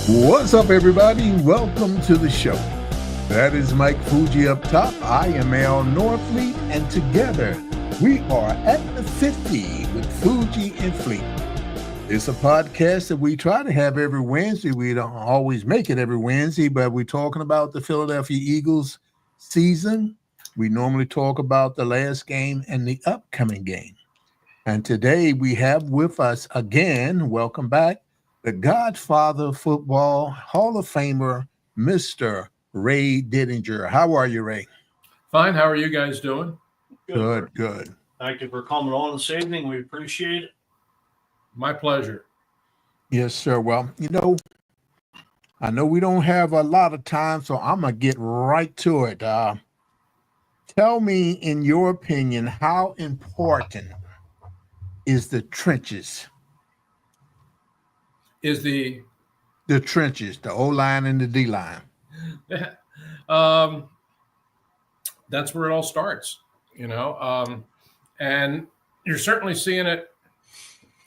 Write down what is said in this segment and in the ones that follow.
What's up, everybody? Welcome to the show. That is Mike Fuji up top. I am Al Norfleet, and together we are at the 50 with Fuji and Fleet. It's a podcast that we try to have every Wednesday. We don't always make it every Wednesday, but we're talking about the Philadelphia Eagles season. We normally talk about the last game and the upcoming game. And today we have with us again, welcome back, the Godfather of football, Hall of Famer, Mr. Ray Dindinger. How are you, Ray? Fine. How are you guys doing? Good. Thank you for coming on this evening. We appreciate it. My pleasure. Yes, sir. Well, I know we don't have a lot of time, so I'm going to get right to it. Tell me, in your opinion, how important is the trenches? Is the trenches, the O-line and the D-line? That's where it all starts, and you're certainly seeing it.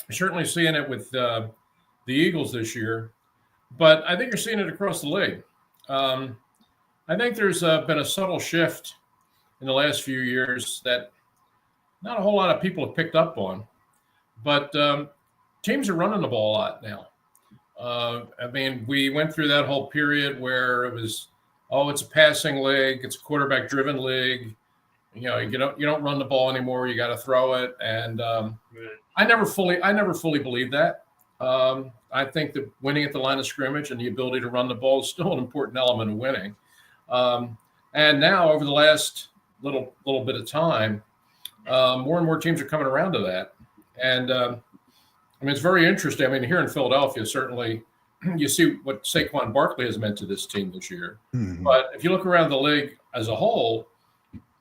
You're certainly seeing it with the Eagles this year, but I think you're seeing it across the league. I think there's been a subtle shift in the last few years that not a whole lot of people have picked up on, but teams are running the ball a lot now. We went through that whole period where it was, it's a passing league, it's a quarterback-driven league. You don't run the ball anymore. You got to throw it, and I never fully believed that. I think that winning at the line of scrimmage and the ability to run the ball is still an important element of winning. And now, over the last little bit of time, more and more teams are coming around to that, and it's very interesting. Here in Philadelphia, certainly you see what Saquon Barkley has meant to this team this year. Mm-hmm. But if you look around the league as a whole,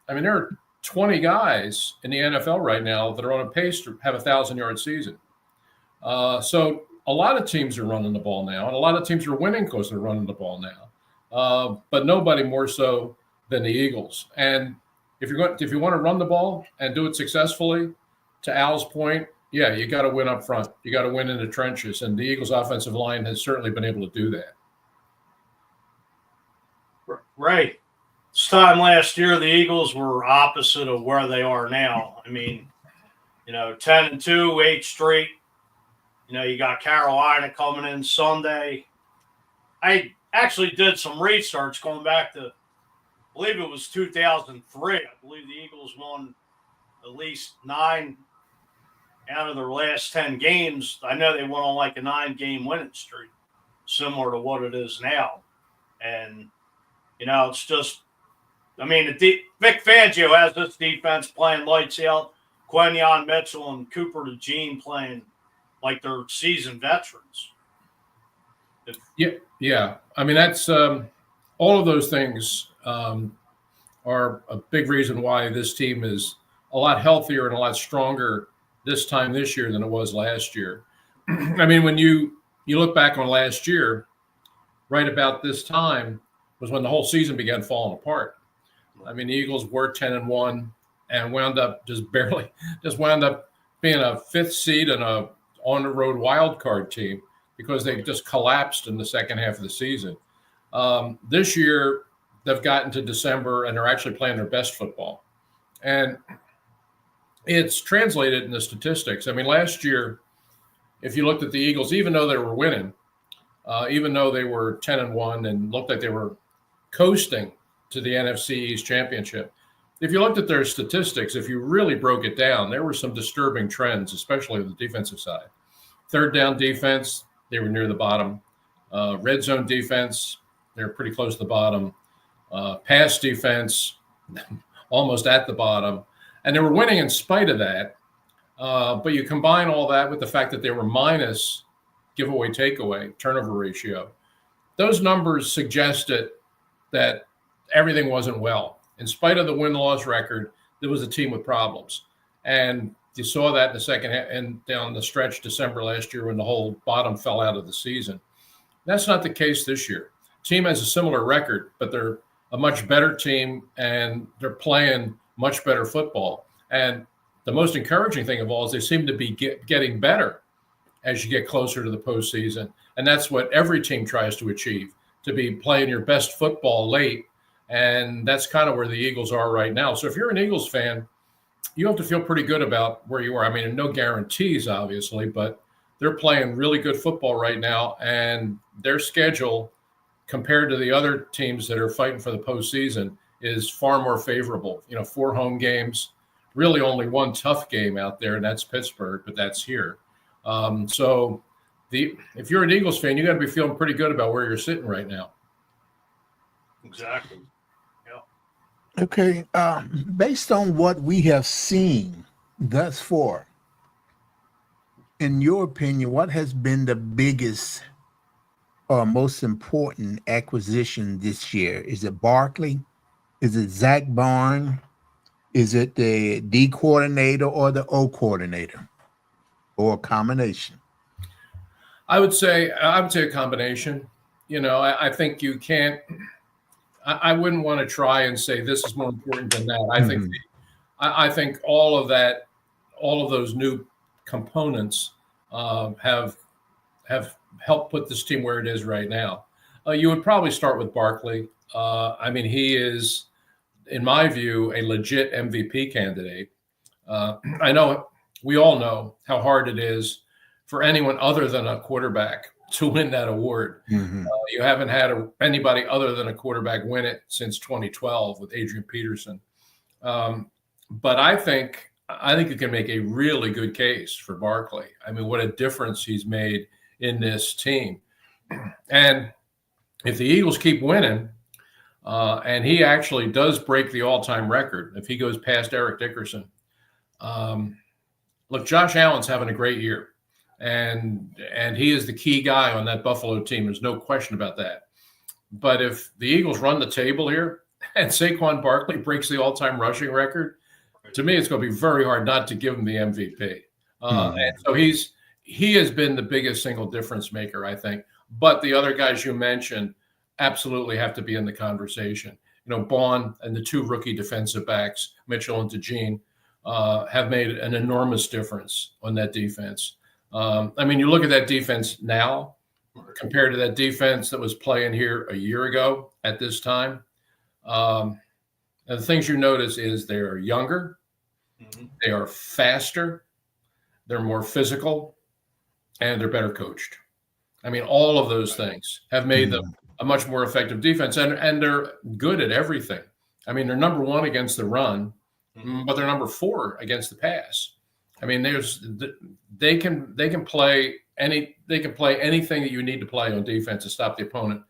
there are 20 guys in the NFL right now that are on a pace to have a 1,000-yard season. So a lot of teams are running the ball now, and a lot of teams are winning because they're running the ball now. But nobody more so than the Eagles. And if you want to run the ball and do it successfully, to Al's point, yeah, you got to win up front. You got to win in the trenches, and the Eagles' offensive line has certainly been able to do that. Right. This time last year, the Eagles were opposite of where they are now. 10-2, 8 straight. You got Carolina coming in Sunday. I actually did some research going back to, I believe it was 2003. I believe the Eagles won at least 9 out of their last 10 games. I know they went on like a 9-game winning streak, similar to what it is now. And, it's just, Vic Fangio has this defense playing lights out, Quinyon Mitchell and Cooper DeJean playing like they're seasoned veterans. Yeah. That's all of those things are a big reason why this team is a lot healthier and a lot stronger this time this year than it was last year. When you look back on last year, right about this time was when the whole season began falling apart. The Eagles were 10-1 and wound up being a 5th seed and a on the road wild card team because they just collapsed in the second half of the season. This year they've gotten to December and they're actually playing their best football. And it's translated in the statistics. Last year, if you looked at the Eagles, even though they were winning, even though they were 10-1 and looked like they were coasting to the NFC East Championship, if you looked at their statistics, if you really broke it down, there were some disturbing trends, especially on the defensive side. Third down defense, they were near the bottom. Red zone defense, they were pretty close to the bottom. Pass defense, almost at the bottom. And they were winning in spite of that. But you combine all that with the fact that they were minus giveaway, takeaway, turnover ratio. Those numbers suggested that everything wasn't well. In spite of the win-loss record, there was a team with problems. And you saw that in the second half and down the stretch December last year when the whole bottom fell out of the season. That's not the case this year. Team has a similar record, but they're a much better team and they're playing much better football. And the most encouraging thing of all is they seem to be getting better as you get closer to the postseason. And that's what every team tries to achieve, to be playing your best football late. And that's kind of where the Eagles are right now. So if you're an Eagles fan, you have to feel pretty good about where you are. I mean, no guarantees, obviously, but they're playing really good football right now. And their schedule, compared to the other teams that are fighting for the postseason, is far more favorable. 4 home games, really only one tough game out there, and that's Pittsburgh, but that's here. So if you're an Eagles fan, you got to be feeling pretty good about where you're sitting right now. Exactly. Okay. Based on what we have seen thus far, in your opinion, what has been the biggest or most important acquisition this year? Is it Barkley? Is it Zach Barn? Is it the D coordinator or the O coordinator, or a combination? I would say a combination. I think you can't. I wouldn't want to try and say this is more important than that. I think all of that, all of those new components have helped put this team where it is right now. You would probably start with Barkley. He is, in my view, a legit MVP candidate. I know we all know how hard it is for anyone other than a quarterback to win that award. Mm-hmm. You haven't had anybody other than a quarterback win it since 2012 with Adrian Peterson. But I think you can make a really good case for Barkley. I mean, what a difference he's made in this team. And if the Eagles keep winning, and he actually does break the all-time record, if he goes past Eric Dickerson, look, Josh Allen's having a great year. And he is the key guy on that Buffalo team. There's no question about that. But if the Eagles run the table here and Saquon Barkley breaks the all-time rushing record, to me, it's going to be very hard not to give him the MVP. And so he has been the biggest single difference maker, I think. But the other guys you mentioned absolutely have to be in the conversation. Bond and the 2 rookie defensive backs, Mitchell and DeJean, have made an enormous difference on that defense. You look at that defense now compared to that defense that was playing here a year ago at this time. And the things you notice is they are younger, they are faster, they're more physical, and they're better coached. All of those things have made them a much more effective defense, and they're good at everything. They're number 1 against the run, but they're number 4 against the pass. They can play anything that you need to play on defense to stop the opponent,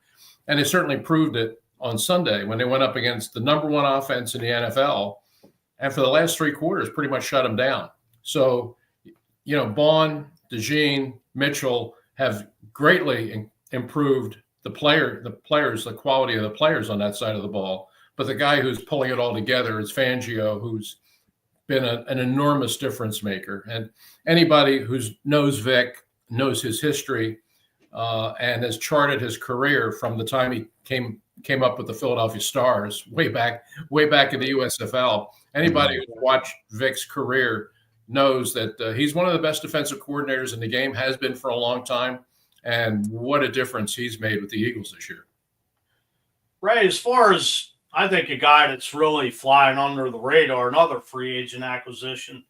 and they certainly proved it on Sunday when they went up against the number 1 offense in the NFL, and for the last 3 quarters, pretty much shut them down. So, Bond, DeJean, Mitchell have greatly improved the quality of the players on that side of the ball. But the guy who's pulling it all together is Fangio, who's been an enormous difference maker. And anybody who knows Vic, knows his history, and has charted his career from the time he came up with the Philadelphia Stars way back in the USFL. Anybody who's watched Vic's career knows that he's one of the best defensive coordinators in the game, has been for a long time. And what a difference he's made with the Eagles this year. Ray, as far as I think a guy that's really flying under the radar, another free agent acquisition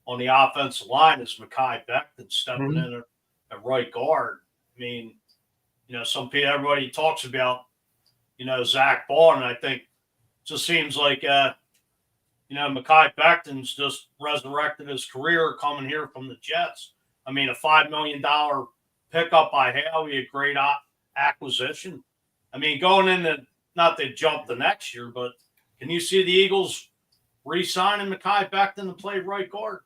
on the offensive line is Mekhi Becton stepping in at right guard. Everybody talks about, Zach Bond. I think it just seems like, Mekhi Becton's just resurrected his career coming here from the Jets. A $5 million pickup by Howie, a great acquisition. Going into, not to jump the next year, but can you see the Eagles re-signing Mekhi Becton to play right guard?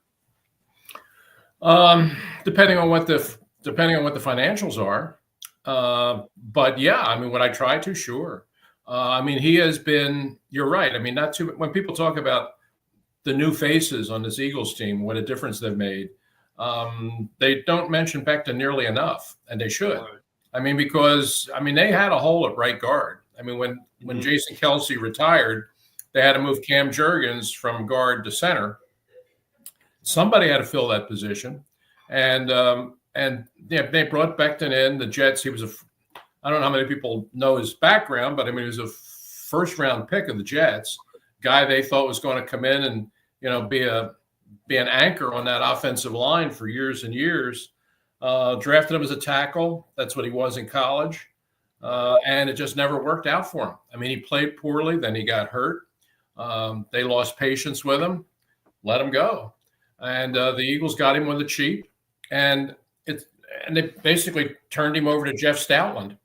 Depending on what the financials are. But yeah, would I try to? Sure. He has been, you're right. When people talk about the new faces on this Eagles team, what a difference they've made, they don't mention Becton nearly enough, and they should. Because they had a hole at right guard. When Jason Kelsey retired, they had to move Cam Jurgens from guard to center. Somebody had to fill that position. And they brought Becton in. The Jets, I don't know how many people know his background, but I mean, he was a first-round pick of the Jets, guy they thought was going to come in and, be an anchor on that offensive line for years and years. Drafted him as a tackle. That's what he was in college. And it just never worked out for him. I mean, he played poorly, then he got hurt. They lost patience with him, let him go. And the Eagles got him with the cheap. And they basically turned him over to Jeff Stoutland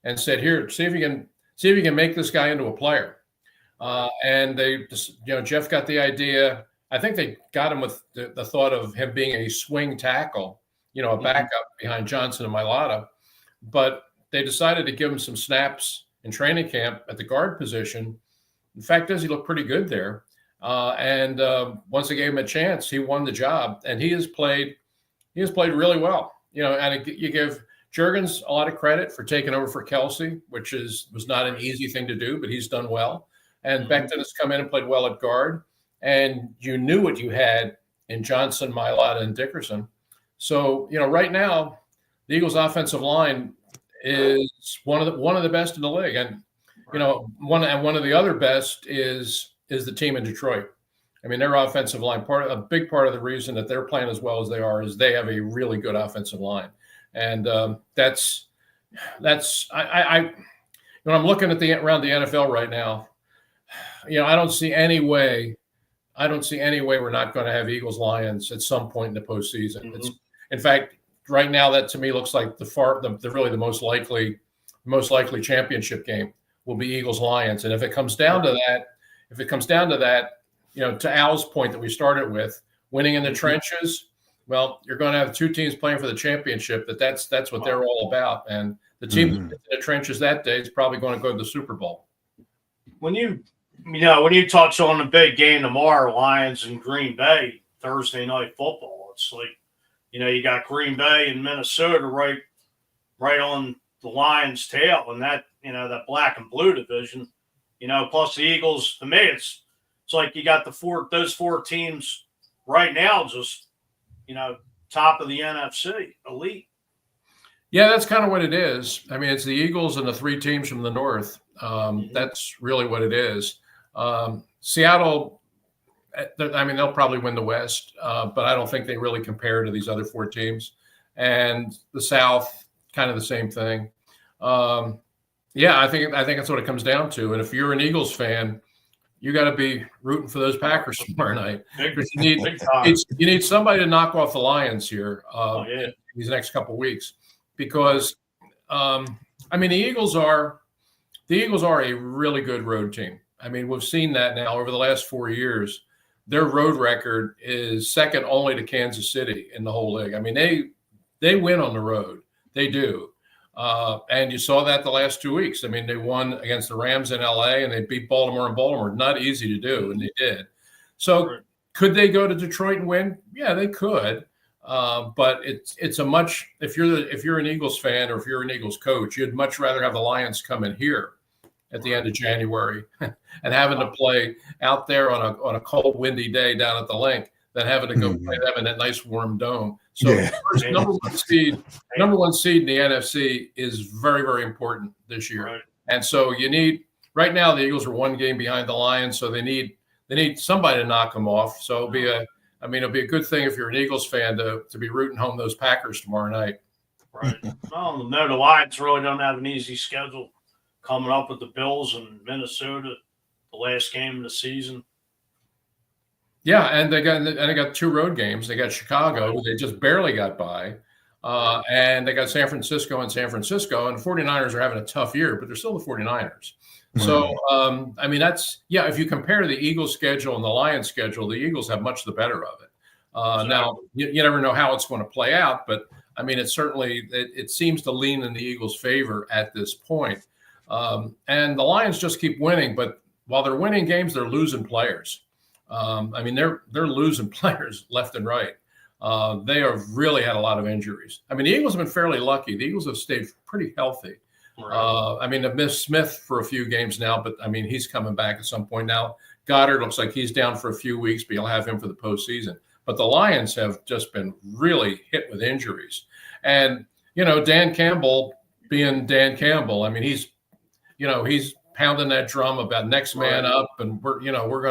and said, "Here, see if you can make this guy into a player." And they just, Jeff got the idea. I think they got him with the thought of him being a swing tackle, a backup behind Johnson and Mailata. But they decided to give him some snaps in training camp at the guard position. The fact is, he looked pretty good there. And once they gave him a chance, he won the job, and he has played really well. And you give Juergens a lot of credit for taking over for Kelsey, which was not an easy thing to do, but he's done well. And Becton has come in and played well at guard, and you knew what you had in Johnson, Mailata, and Dickerson. So right now, the Eagles' offensive line is one of the best in the league, and one of the other best is the team in Detroit. I mean, their offensive line, a big part of the reason that they're playing as well as they are is they have a really good offensive line. And that's when I'm looking at around the NFL right now, I don't see any way we're not going to have Eagles Lions at some point in the postseason. Mm-hmm. In fact, right now that to me looks like really the most likely championship game will be Eagles Lions. And if it comes down to that, to Al's point that we started with, winning in the trenches, well, you're going to have two teams playing for the championship. That's what they're all about. And the team that's in the trenches that day is probably going to go to the Super Bowl. When you touch on the big game tomorrow, Lions and Green Bay, Thursday night football, it's like, you got Green Bay and Minnesota right on the Lions' tail, and that that black and blue division, plus the Eagles. To me, it's like you got those four teams right now, just top of the NFC, elite. Yeah, that's kind of what it is. I mean, it's the Eagles and the three teams from the North. That's really what it is. Seattle, I mean, they'll probably win the West, but I don't think they really compare to these other four teams. And the South, kind of the same thing. I think that's what it comes down to. And if you're an Eagles fan, you got to be rooting for those Packers tomorrow night. You need somebody to knock off the Lions here these next couple of weeks, because the Eagles are a really good road team. I mean, we've seen that now over the last 4 years. Their road record is second only to Kansas City in the whole league. I mean, they win on the road. They do. And you saw that the last 2 weeks. I mean, they won against the Rams in LA and they beat Baltimore in Baltimore. Not easy to do, and they did. So could they go to Detroit and win? Yeah, they could. But it's a much, if you're an Eagles fan or if you're an Eagles coach, you'd much rather have the Lions come in here at the end of January and having to play out there on a cold, windy day down at the Link than having to go play them in that nice warm dome. So first, number one seed in the NFC is very, very important this year. Right. And so right now the Eagles are one game behind the Lions, so they need somebody to knock them off. So it'll be a good thing if you're an Eagles fan to be rooting home those Packers tomorrow night. Right. Well, no, the Lions really don't have an easy schedule coming up with the Bills and Minnesota, the last game of the season. Yeah, and they got two road games. They got Chicago, who they just barely got by, and they got San Francisco, and the 49ers are having a tough year, but they're still the 49ers. So, if you compare the Eagles' schedule and the Lions' schedule, the Eagles have much the better of it. Now, you never know how it's going to play out, but, I mean, it seems to lean in the Eagles' favor at this point. And the Lions just keep winning, but while they're winning games, they're losing players. They're losing players left and right. They have really had a lot of injuries. I mean, the Eagles have been fairly lucky. The Eagles have stayed pretty healthy. Right. They've missed Smith for a few games now, but he's coming back at some point now. Goddard looks like he's down for a few weeks, but you'll have him for the postseason. But the Lions have just been really hit with injuries. And, Dan Campbell being Dan Campbell, I mean, he's pounding that drum about next man up, and we're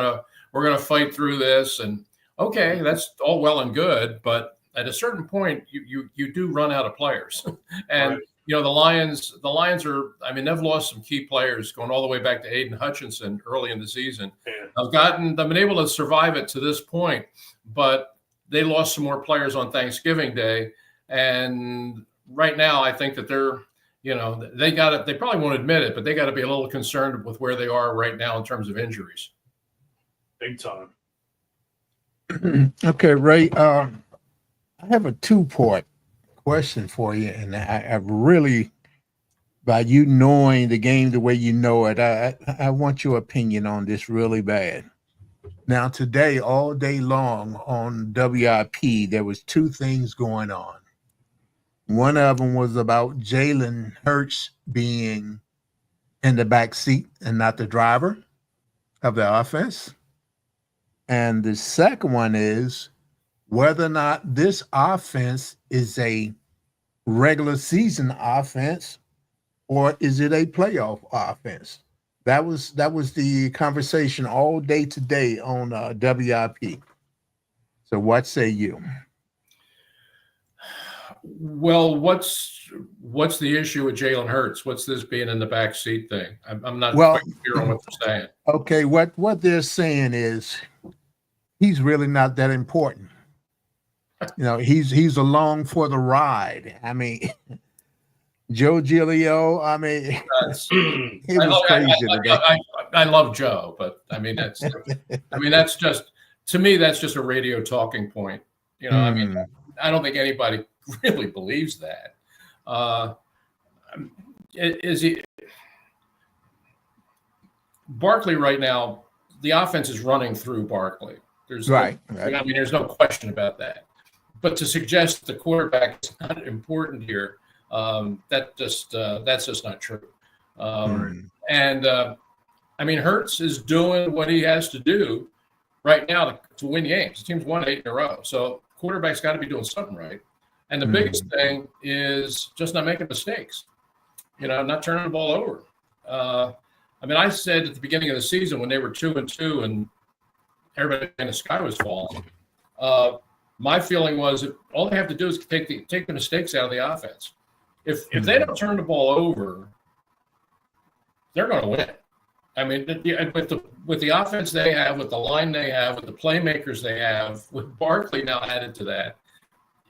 gonna fight through this. And okay, that's all well and good, but at a certain point, you do run out of players. And the Lions are, I mean, they've lost some key players going all the way back to Aiden Hutchinson early in the season. Yeah. They've been able to survive it to this point, but they lost some more players on Thanksgiving Day. And right now, I think that they're, they probably won't admit it, but they got to be a little concerned with where they are right now in terms of injuries. Big time. Okay, Ray, I have a two-part question for you, and I really, by you knowing the game the way you know it, I want your opinion on this really bad. Now, today, all day long on WIP, there was two things going on. One of them was about Jalen Hurts being in the back seat and not the driver of the offense. And the second one is whether or not this offense is a regular season offense or is it a playoff offense? That was the conversation all day today on WIP. So what say you? Well, what's the issue with Jalen Hurts? What's this being in the back seat thing? I'm not quite clear on what they're saying. Okay, what they're saying is he's really not that important. He's along for the ride. I mean, Joe Giglio, I mean, it was crazy today. I love Joe, but I mean that's just, to me, that's just a radio talking point. I mean, I don't think anybody really believes that. Is he Barkley right now? The offense is running through Barkley. There's right. I mean, there's no question about that. But to suggest the quarterback is not important here, that's just not true. And I mean, Hurts is doing what he has to do right now to win games. The team's won 8 in a row, so quarterback's got to be doing something right. And the biggest thing is just not making mistakes. Not turning the ball over. I mean, I said at the beginning of the season when they were 2-2 and everybody in the sky was falling, my feeling was that all they have to do is take the mistakes out of the offense. If they don't turn the ball over, they're going to win. I mean, with the offense they have, with the line they have, with the playmakers they have, with Barkley now added to that,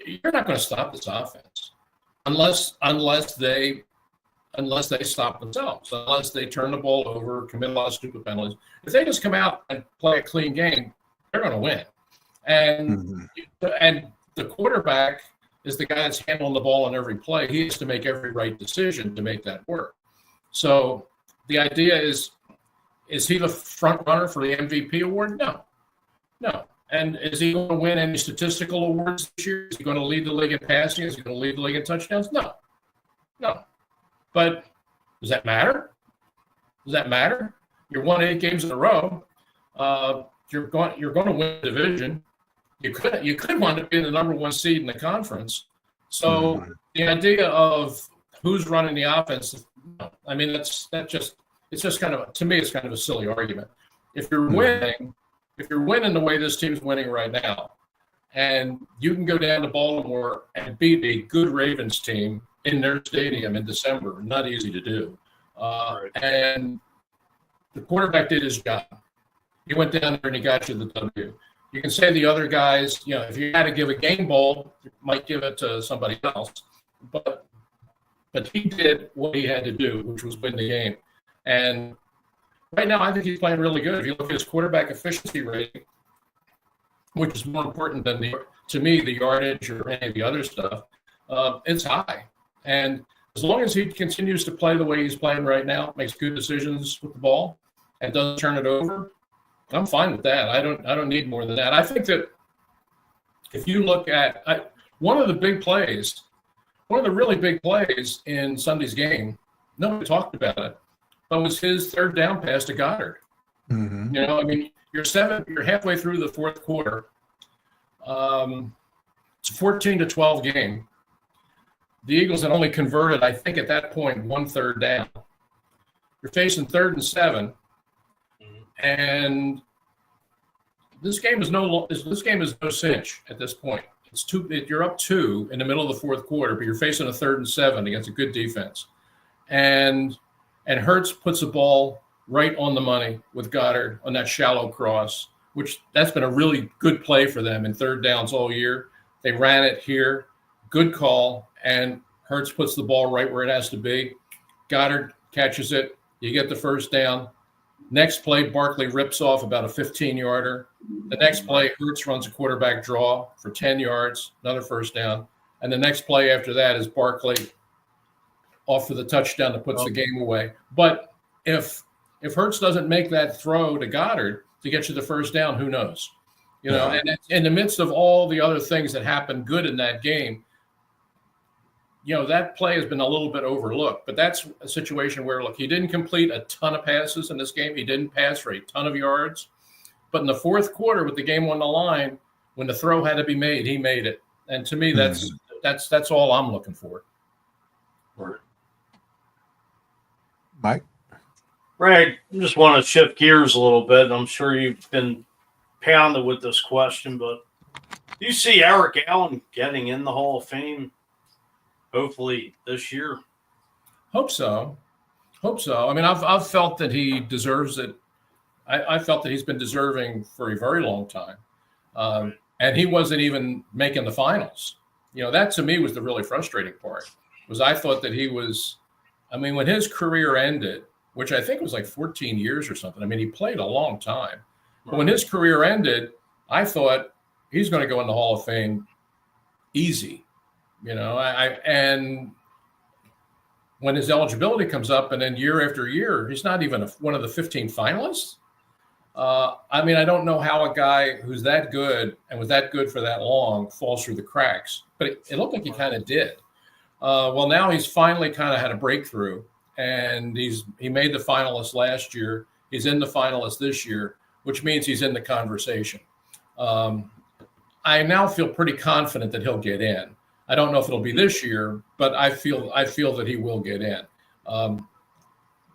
you're not going to stop this offense unless they stop themselves, unless they turn the ball over, commit a lot of stupid penalties. If they just come out and play a clean game, they're going to win. And the quarterback is the guy that's handling the ball on every play. He has to make every right decision to make that work. So the idea is he the front runner for the MVP award? No. And is he going to win any statistical awards this year? Is he going to lead the league in passing? Is he going to lead the league in touchdowns? No. But does that matter? You're won 8 games in a row. You're going to win the division. You could wind up being the number 1 seed in the conference. So the idea of who's running the offense, I mean, it's just kind of, to me, it's kind of a silly argument. If you're winning the way this team's winning right now, and you can go down to Baltimore and beat a good Ravens team in their stadium in December, not easy to do. And the quarterback did his job. He went down there and he got you the W. You can say the other guys, if you had to give a game ball, you might give it to somebody else. But he did what he had to do, which was win the game. And right now, I think he's playing really good. If you look at his quarterback efficiency rating, which is more important than to me, the yardage or any of the other stuff, it's high. And as long as he continues to play the way he's playing right now, makes good decisions with the ball, and doesn't turn it over, I'm fine with that. I don't need more than that. I think that if you look at one of the really big plays in Sunday's game, nobody talked about it, but was his third down pass to Goddard. I mean, you're halfway through the fourth quarter. It's a 14-12 game. the Eagles had only converted, I think, at that point, 1/3 down. You're facing 3rd and 7, and this game is no cinch at this point. You're up 2 in the middle of the 4th quarter, but you're facing a 3rd and 7 against a good defense, and Hurts puts the ball right on the money with Goddard on that shallow cross, which that's been a really good play for them in 3rd downs all year. They ran it here, good call, and Hurts puts the ball right where it has to be. Goddard catches it. You get the 1st down. Next play, Barkley rips off about a 15-yarder. The next play, Hurts runs a quarterback draw for 10 yards, another 1st down. And the next play after that is Barkley off for the touchdown that puts the game away. But if Hurts doesn't make that throw to Goddard to get you the 1st down, who knows? You know, and in the midst of all the other things that happened good in that game, you know, that play has been a little bit overlooked. But that's a situation where, look, he didn't complete a ton of passes in this game. He didn't pass for a ton of yards. But in the 4th quarter, with the game on the line, when the throw had to be made, he made it. And to me, that's all I'm looking for. Mike? Greg, I just want to shift gears a little bit. I'm sure you've been pounded with this question, but do you see Eric Allen getting in the Hall of Fame hopefully this year? Hope so. I mean, I've felt that he deserves it. I felt that he's been deserving for a very long time. And he wasn't even making the finals. You know, that to me was the really frustrating part, was I thought that he was, I mean, when his career ended, which I think was like 14 years or something. I mean, he played a long time. But when his career ended, I thought he's going to go in the Hall of Fame easy. You know, and when his eligibility comes up and then year after year, he's not even one of the 15 finalists. I mean, I don't know how a guy who's that good and was that good for that long falls through the cracks, but it looked like he kind of did. Well, now he's finally kind of had a breakthrough, and he made the finalists last year. He's in the finalists this year, which means he's in the conversation. I now feel pretty confident that he'll get in. I don't know if it'll be this year, but I feel that he will get in.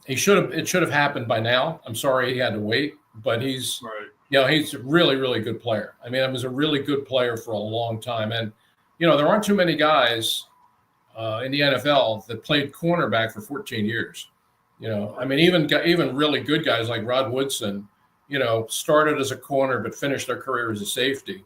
It should have happened by now. I'm sorry he had to wait, but he's he's a really, really good player. I mean, he was a really good player for a long time. And, you know, there aren't too many guys in the NFL that played cornerback for 14 years. You know, I mean, even really good guys like Rod Woodson, you know, started as a corner but finished their career as a safety.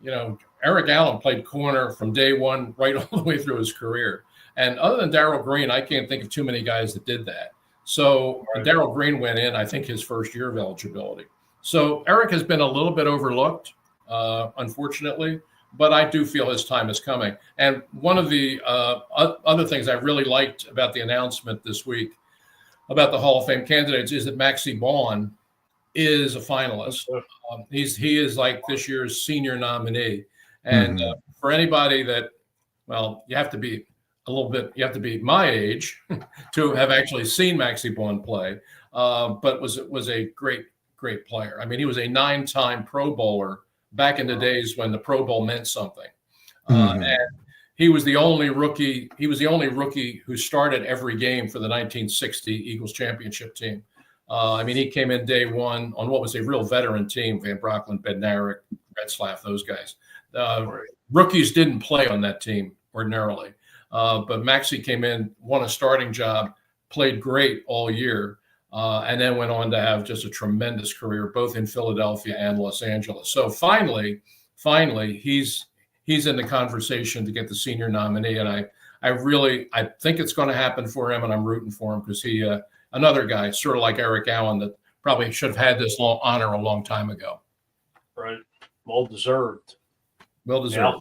You know, Eric Allen played corner from day one right all the way through his career. And other than Darrell Green, I can't think of too many guys that did that. So Darrell Green went in, I think, his first year of eligibility. So Eric has been a little bit overlooked, unfortunately, but I do feel his time is coming. And one of the other things I really liked about the announcement this week about the Hall of Fame candidates is that Maxie Baughan is a finalist. He is like this year's senior nominee. And for anybody that, well, you have to be my age to have actually seen Maxie Baughan play, but was a great player. I mean, he was a 9-time Pro Bowler back in the days when the Pro Bowl meant something. And he was the only rookie. He was the only rookie who started every game for the 1960 Eagles championship team. I mean, he came in day one on what was a real veteran team: Van Brocklin, Bednarik, Retzlaff, those guys. Rookies didn't play on that team ordinarily. But Maxie came in, won a starting job, played great all year, and then went on to have just a tremendous career, both in Philadelphia and Los Angeles. So finally, he's in the conversation to get the senior nominee. And I think it's going to happen for him, and I'm rooting for him because he, another guy, sort of like Eric Allen, that probably should have had this honor a long time ago. Right. Well deserved. Yeah.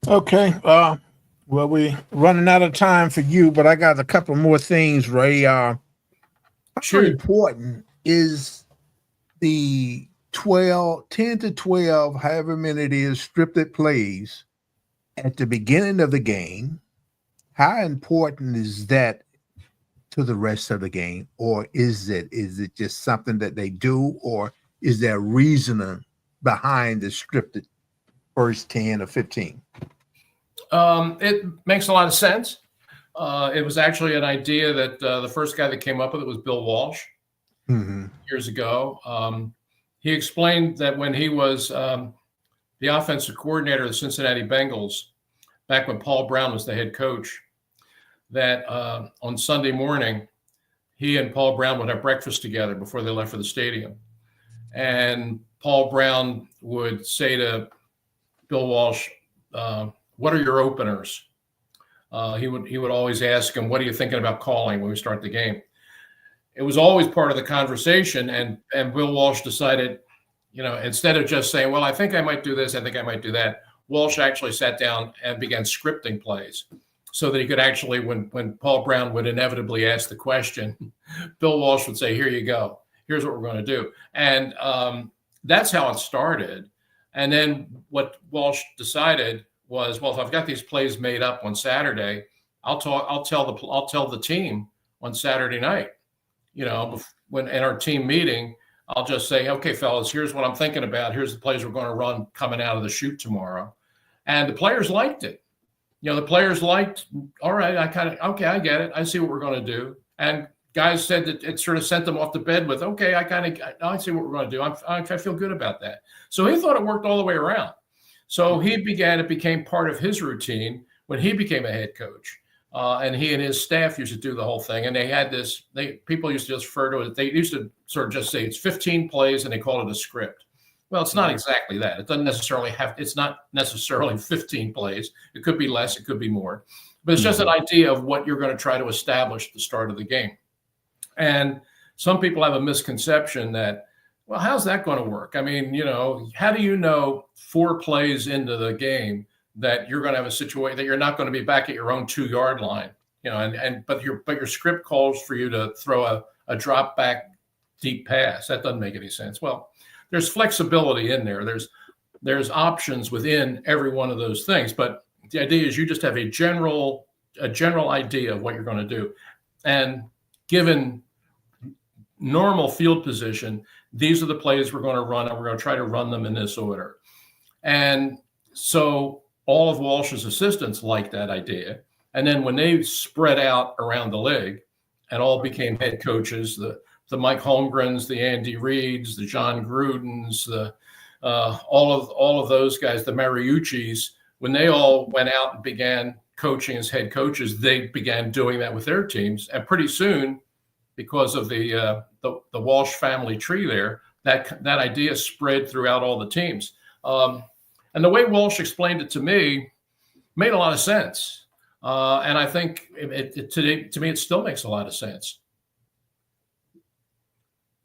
Okay. Well, we're running out of time for you, but I got a couple more things, Ray. How important is the 10 to 12, however many it is, scripted plays at the beginning of the game? How important is that to the rest of the game? Or is it just something that they do, or is there reasoning behind the scripted first 10 or 15? It makes a lot of sense. It was actually an idea that the first guy that came up with it was Bill Walsh years ago. He explained that when he was the offensive coordinator of the Cincinnati Bengals, back when Paul Brown was the head coach, that on Sunday morning, he and Paul Brown would have breakfast together before they left for the stadium. And Paul Brown would say to Bill Walsh, what are your openers? He would always ask him, what are you thinking about calling when we start the game? It was always part of the conversation. And Bill Walsh decided, instead of just saying, well, I think I might do this, I think I might do that, Walsh actually sat down and began scripting plays so that he could actually, when Paul Brown would inevitably ask the question, Bill Walsh would say, here you go. Here's what we're going to do. And that's how it started. And then what Walsh decided was, well, if I've got these plays made up on Saturday, I'll tell the team on Saturday night, when in our team meeting, I'll just say, okay, fellas, here's what I'm thinking about. Here's the plays we're going to run coming out of the chute tomorrow. And the players liked it. The players liked, all right, I get it. I see what we're going to do. And guys said that it sort of sent them off to bed with, okay, I see what we're going to do. I feel good about that. So he thought it worked all the way around. So it became part of his routine when he became a head coach. And he and his staff used to do the whole thing. And they had people used to just refer to it. They used to sort of just say it's 15 plays and they call it a script. Well, it's not exactly that. It's not necessarily 15 plays. It could be less, it could be more. But it's just an idea of what you're going to try to establish at the start of the game. And some people have a misconception that, well, how's that going to work? I mean, how do you know 4 plays into the game that you're going to have a situation that you're not going to be back at your own 2-yard line, but your script calls for you to throw a drop back deep pass. That doesn't make any sense. Well, there's flexibility in there. There's options within every one of those things. But the idea is you just have a general idea of what you're going to do. And given normal field position, these are the plays we're going to run, and we're going to try to run them in this order. And so all of Walsh's assistants liked that idea. And then when they spread out around the league and all became head coaches, the Mike Holmgrens, the Andy Reeds, the John Grudens, all of those guys, the Mariucci's, when they all went out and began coaching as head coaches, they began doing that with their teams. And pretty soon, because of the Walsh family tree there, that idea spread throughout all the teams. And the way Walsh explained it to me made a lot of sense. And I think to me, it still makes a lot of sense.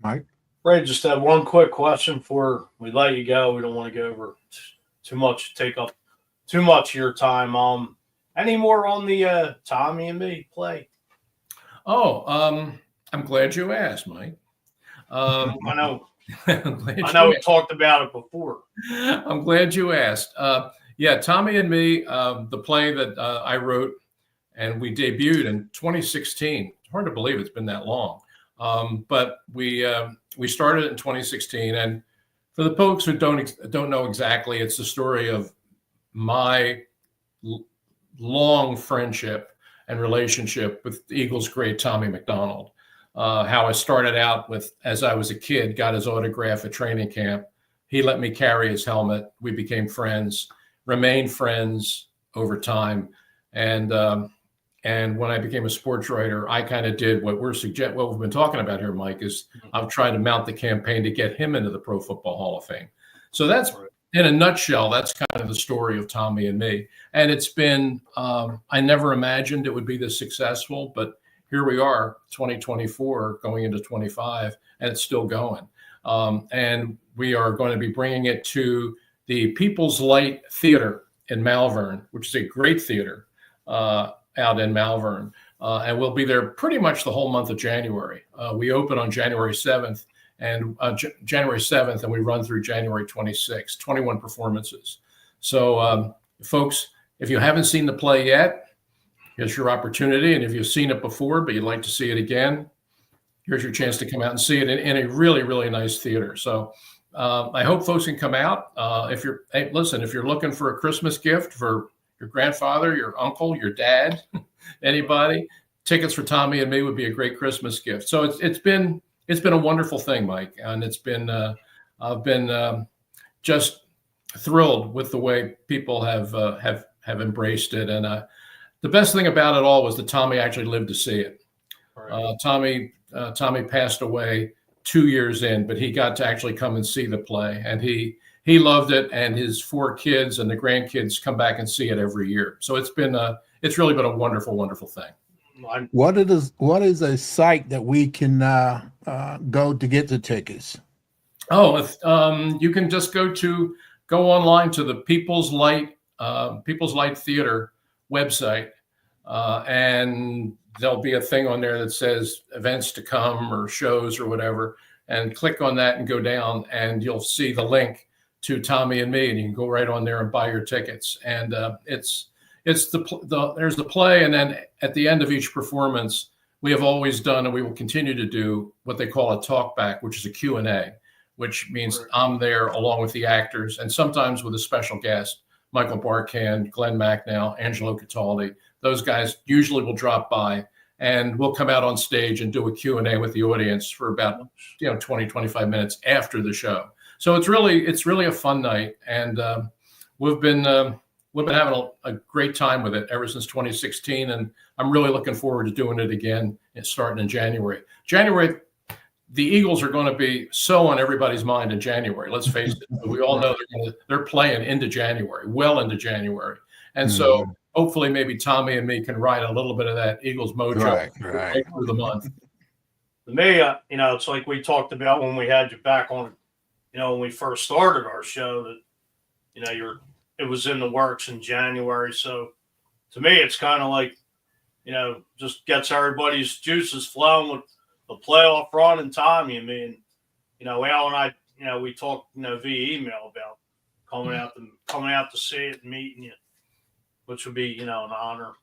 Mike? Ray, just have one quick question before we let you go. We don't want to go over too much, take up too much of your time. Any more on the Tommy and me play? Oh, I'm glad you asked, Mike. I know. I know we talked about it before. I'm glad you asked. Tommy and me, the play that I wrote and we debuted in 2016. It's hard to believe it's been that long. But we started it in 2016. And for the folks who don't know exactly, it's the story of my long friendship and relationship with the Eagles great Tommy McDonald. How I started out as I was a kid, got his autograph at training camp. He let me carry his helmet. We became friends, remained friends over time. And when I became a sports writer, I kind of did what we've been talking about here, Mike, is I've tried to mount the campaign to get him into the Pro Football Hall of Fame. So that's, in a nutshell, that's kind of the story of Tommy and me. And it's been, I never imagined it would be this successful, but here we are, 2024, going into 25, and it's still going. And we are going to be bringing it to the People's Light Theater in Malvern, which is a great theater out in Malvern. And we'll be there pretty much the whole month of January. We open on January 7th, and January 7th, and we run through January 26th, 21 performances. So, folks, if you haven't seen the play yet, here's your opportunity. And if you've seen it before, but you'd like to see it again, here's your chance to come out and see it in a really, really nice theater. So I hope folks can come out. If you're looking for a Christmas gift for grandfather, your uncle, your dad, anybody. Tickets for Tommy and me would be a great Christmas gift. So it's been a wonderful thing, Mike, and it's been I've been just thrilled with the way people have embraced it. And the best thing about it all was that Tommy actually lived to see it. Right. Tommy passed away 2 years in, but he got to actually come and see the play, and he loved it. And his 4 kids and the grandkids come back and see it every year. So it's really been a wonderful, wonderful thing. What is a site that we can go to get the tickets? Oh, you can just go online to the People's Light Theater website, and there'll be a thing on there that says events to come or shows or whatever, and click on that and go down, and you'll see the link to Tommy and me, and you can go right on there and buy your tickets. And there's the play, and then at the end of each performance, we have always done, and we will continue to do, what they call a talk back, which is a Q&A, which means I'm there along with the actors, and sometimes with a special guest, Michael Barkan, Glenn Macnow, Angelo Cataldi. Those guys usually will drop by, and we'll come out on stage and do a Q&A with the audience for about 20, 25 minutes after the show. So it's really a fun night, and we've been having a great time with it ever since 2016, and I'm really looking forward to doing it again and starting in January. The Eagles are going to be so on everybody's mind in January. Let's face it. We all know they're playing into January, well into January. And so hopefully maybe Tommy and me can ride a little bit of that Eagles mojo right through the month. To me, it's like we talked about when we had you back on, when we first started our show, that, it was in the works in January. So to me, it's kind of like, just gets everybody's juices flowing with the playoff run and Tommy and me. And, Al and I, we talked, via email about coming out to see it and meeting you, which would be, an honor.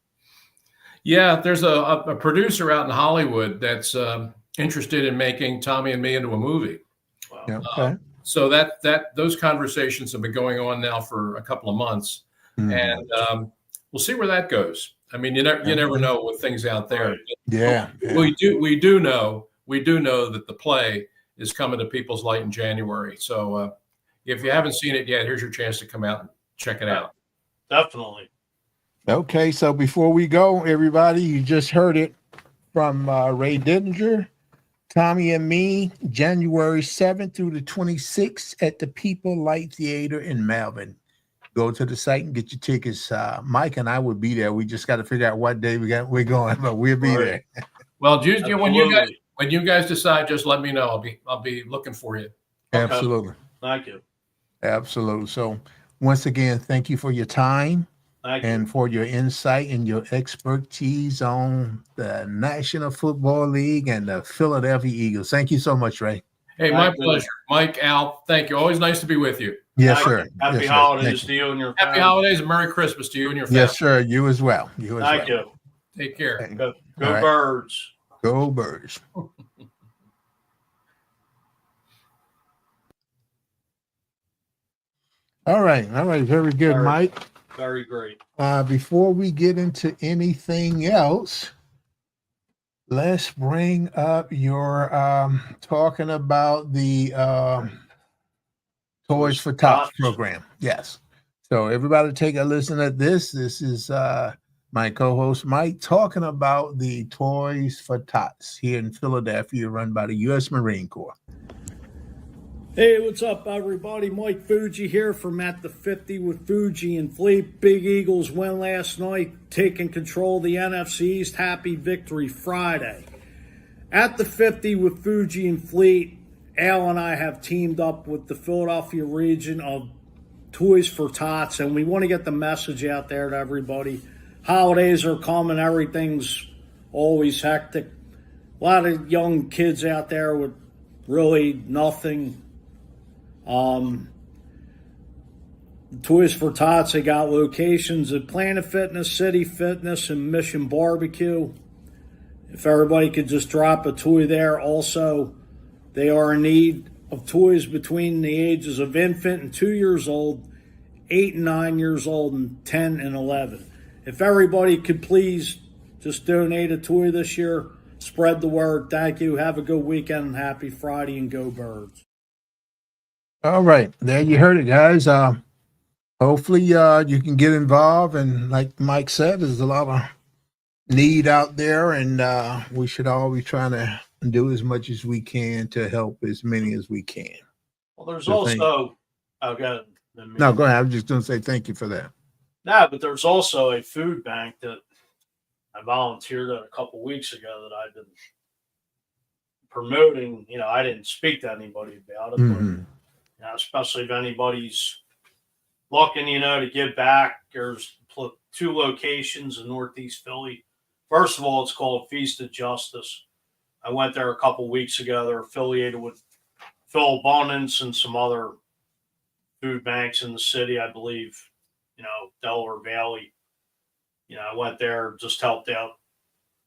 Yeah, there's a producer out in Hollywood that's interested in making Tommy and me into a movie. Wow. Yeah, okay. So those conversations have been going on now for a couple of months, and we'll see where that goes. I mean, you never know with things out there. Yeah. We do know that the play is coming to People's Light in January. So if you haven't seen it yet, here's your chance to come out and check it out. Definitely. Okay, so before we go, everybody, you just heard it from Ray Dindinger. Tommy and me, January 7th through the 26th at the People Light Theater in Melbourne. Go to the site and get your tickets. Mike and I will be there. We just got to figure out what day we're going, but we'll be there. Well, when you guys decide, just let me know. I'll be looking for you. Absolutely. Thank you. Absolutely. So once again, thank you for your time. And for your insight and your expertise on the National Football League and the Philadelphia Eagles. Thank you so much, Ray. Hey, my pleasure. Mike, Al, thank you. Always nice to be with you. Yes, sir. Happy holidays to you and your family. Happy holidays and Merry Christmas to you and your family. Yes, sir. You as well. Thank you. Take care. Go Birds. Go Birds. All right. Very good, Mike. Very great. Before we get into anything else, let's bring up your talking about the Toys for Tots program. Yes. So everybody take a listen at this. This is my co-host Mike talking about the Toys for Tots here in Philadelphia, run by the U.S. Marine Corps. Hey, what's up, everybody? Mike Fuji here from At the 50 with Fuji and Fleet. Big Eagles win last night, taking control of the NFC East. Happy Victory Friday. At the 50 with Fuji and Fleet, Al and I have teamed up with the Philadelphia region of Toys for Tots, and we want to get the message out there to everybody. Holidays are coming. Everything's always hectic. A lot of young kids out there with really nothing. Toys for Tots, they got locations at Planet Fitness, City Fitness, and Mission Barbecue. If everybody could just drop a toy there. Also, they are in need of toys between the ages of infant and 2 years old 8 and 9 years old, and 10 and 11. If everybody could please just donate a toy this year, spread the word. Thank you. Have a good weekend and happy Friday, and go Birds. All right, there you heard it, guys. Hopefully, you can get involved, and like Mike said, there's a lot of need out there, and we should all be trying to do as much as we can to help as many as we can. Well, there's So also, oh, go ahead. No, go ahead. I was just going to say thank you for that. No, but there's also a food bank that I volunteered at a couple weeks ago that I've been promoting. You know, I didn't speak to anybody about it, but you know, especially if anybody's looking, you know, to give back. There's 2 locations in Northeast Philly. First of all, it's called Feast of Justice. I went there a couple weeks ago. They're affiliated with Phil Abundance and some other food banks in the city, I believe, you know, Delaware Valley. You know, I went there, just helped out,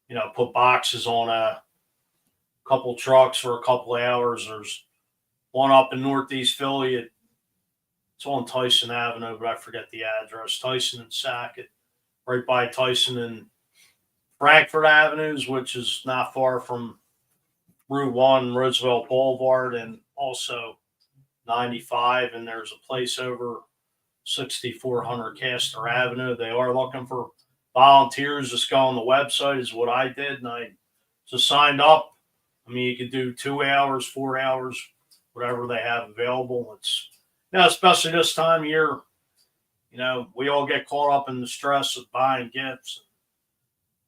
you know, put boxes on a couple trucks for a couple hours. There's one up in Northeast Philly. It's on Tyson Avenue, but I forget the address. Tyson and Sackett, right by Tyson and Frankfurt Avenues, which is not far from Route 1, Roosevelt Boulevard, and also 95. And there's a place over 6400 Castor Avenue. They are looking for volunteers. Just go on the website is what I did, and I just signed up. I mean, you could do 2 hours, 4 hours, whatever they have available. It's, you know, especially this time of year, you know, we all get caught up in the stress of buying gifts,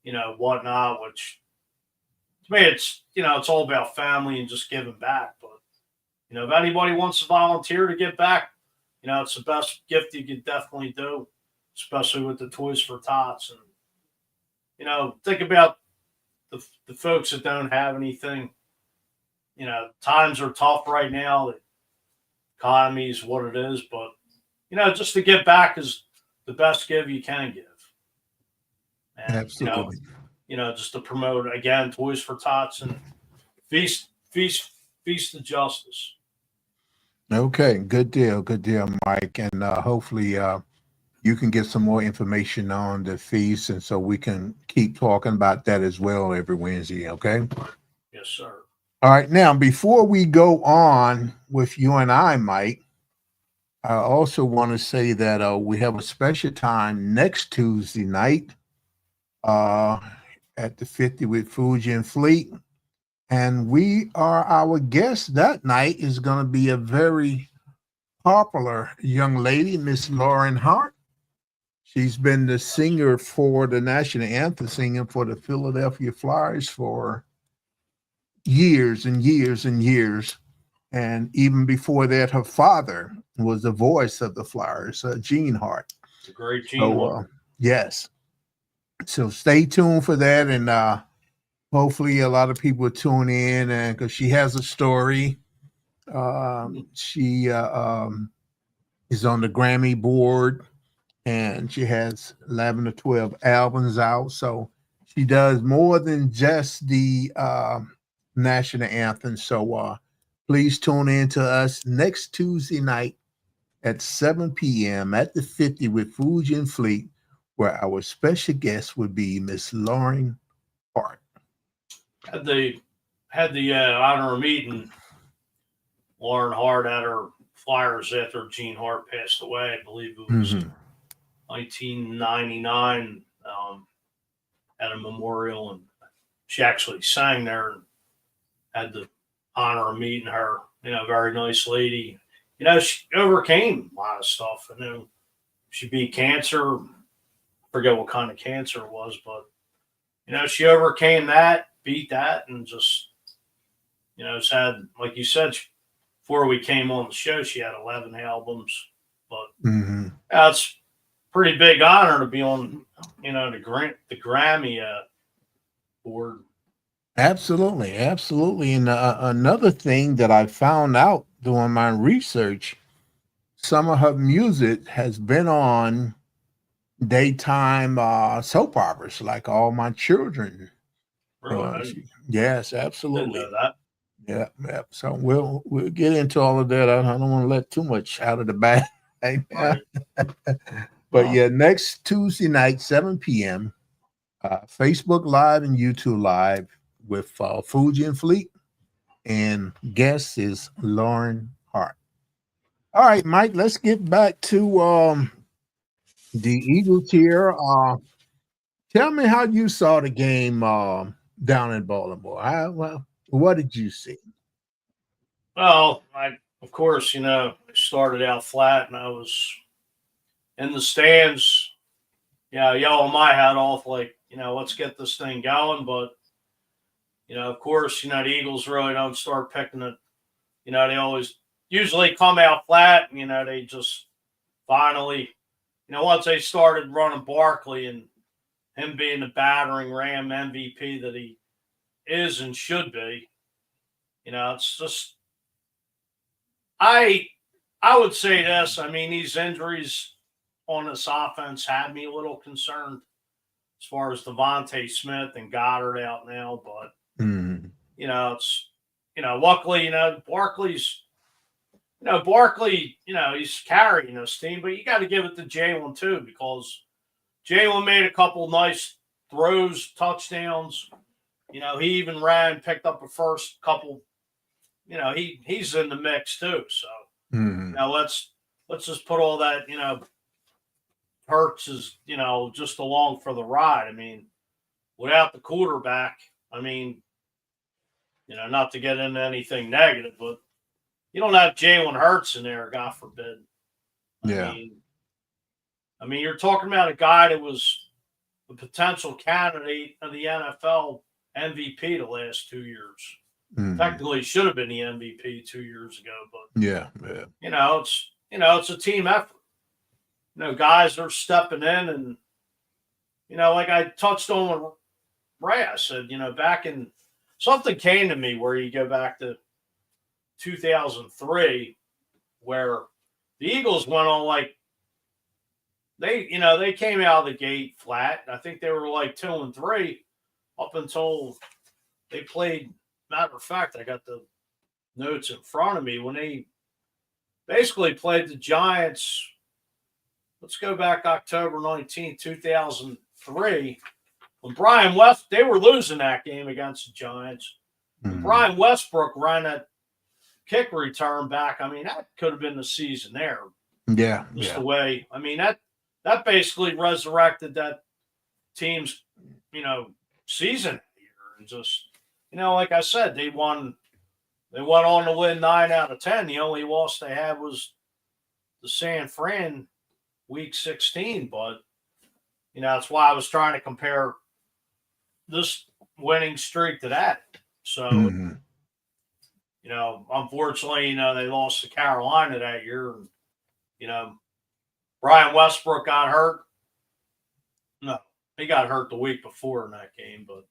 you know, whatnot, which to me, it's, you know, it's all about family and just giving back. But, you know, if anybody wants to volunteer to give back, you know, it's the best gift you can definitely do, especially with the Toys for Tots. And, you know, think about the folks that don't have anything. You know, times are tough right now. The economy is what it is. But, you know, just to give back is the best give you can give. And, Absolutely. You know, just to promote, again, Toys for Tots and Feast of Justice. Okay, good deal, Mike. And hopefully you can get some more information on the feast, and so we can keep talking about that as well every Wednesday, okay? Yes, sir. All right, now, before we go on with you and I, Mike, I also want to say that we have a special time next Tuesday night at the 50 with Fuji and Fleet. And our guest that night is going to be a very popular young lady, Miss Lauren Hart. She's been the singer for the national anthem, singing for the Philadelphia Flyers for years and years and years. And even before that, her father was the voice of the Flyers, Gene Hart. It's a great Gene Hart. Yes. So stay tuned for that. And hopefully a lot of people tune in, and because she has a story. She is on the Grammy board, and she has 11 or 12 albums out. So she does more than just the national anthem. So please tune in to us next Tuesday night at 7 p.m. at the 50 with Fuji and Fleet, where our special guest would be Miss Lauren Hart. Had the honor of meeting Lauren Hart at her Flyers after Gene Hart passed away. I believe it was 1999 at a memorial, and she actually sang there and had the honor of meeting her. You know, very nice lady. You know, she overcame a lot of stuff. I know she beat cancer. I forget what kind of cancer it was, but, you know, she overcame that, beat that, and just, you know, it's had, like you said, before we came on the show, she had 11 albums. But it's a pretty big honor to be on, you know, the Grammy board. Absolutely. And another thing that I found out doing my research, some of her music has been on daytime soap operas, like All My Children. Really? Yes, absolutely. Didn't know that. Yeah. So we'll get into all of that. I don't want to let too much out of the bag. Hey, Right. but Well, yeah, next Tuesday night, 7 p.m., Facebook Live and YouTube Live with Fuji and Fleet. And guest is Lauren Hart. All right, Mike, let's get back to the Eagles here. Tell me how you saw the game down in Baltimore. What did you see? well, I of course, I started out flat and I was in the stands, yelling my hat off like, let's get this thing going. But, of course, the Eagles really don't start picking it. They always usually come out flat and, they just finally, once they started running Barkley and him being the battering Ram MVP that he is and should be, it's just I would say this. I mean, these injuries on this offense had me a little concerned as far as Devontae Smith and Goddard out now. But Mm, it's luckily Barkley, he's carrying this team, but you got to give it to Jalen too, because Jalen made a couple nice throws, touchdowns. He even picked up a first couple. He's in the mix too. So mm, let's just put all that. Hurts is just along for the ride. I mean, without the quarterback, I mean, not to get into anything negative, but you don't have Jalen Hurts in there, God forbid. yeah. I mean, you're talking about a guy that was a potential candidate of the NFL MVP the last 2 years. Mm, Technically, should have been the MVP 2 years ago, but yeah. it's a team effort. Guys are stepping in, and like I touched on with Ray, I said, back in something came to me where you go back to 2003, where the Eagles went on like they came out of the gate flat. I think they were like 2-3 up until they played. Matter of fact, I got the notes in front of me when they basically played the Giants. Let's go back October 19th, 2003. When Brian West, they were losing that game against the Giants. When Brian Westbrook ran that kick return back, I mean, that could have been the season there. Yeah. Just the way, I mean, that basically resurrected that team's, season here. And just, like I said, they went on to win 9 out of 10. The only loss they had was the San Fran week 16. But, that's why I was trying to compare this winning streak to that. So, unfortunately, they lost to Carolina that year. And, Brian Westbrook got hurt. No, he got hurt the week before in that game. But,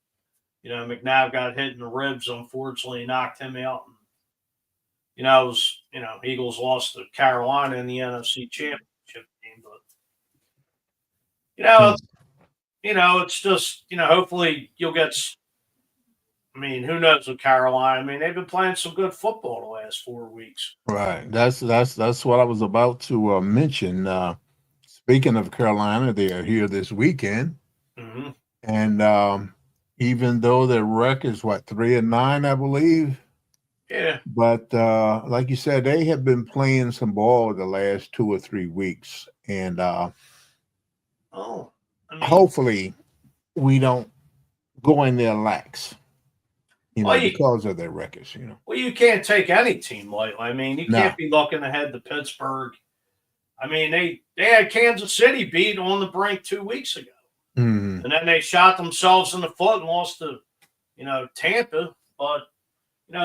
McNabb got hit in the ribs. Unfortunately, knocked him out. And, it was, Eagles lost to Carolina in the NFC Championship game. But, it's just, hopefully you'll get. I mean, who knows with Carolina? I mean, they've been playing some good football the last 4 weeks. Right. That's what I was about to mention. Speaking of Carolina, they are here this weekend, and even though their record's 3-9, I believe. Yeah. But like you said, they have been playing some ball the last 2 or 3 weeks, and hopefully we don't go in there lax. Because of their records, Well, you can't take any team lightly. I mean, you can't be looking ahead to Pittsburgh. I mean, they had Kansas City beat on the brink 2 weeks ago. And then they shot themselves in the foot and lost to, Tampa. But,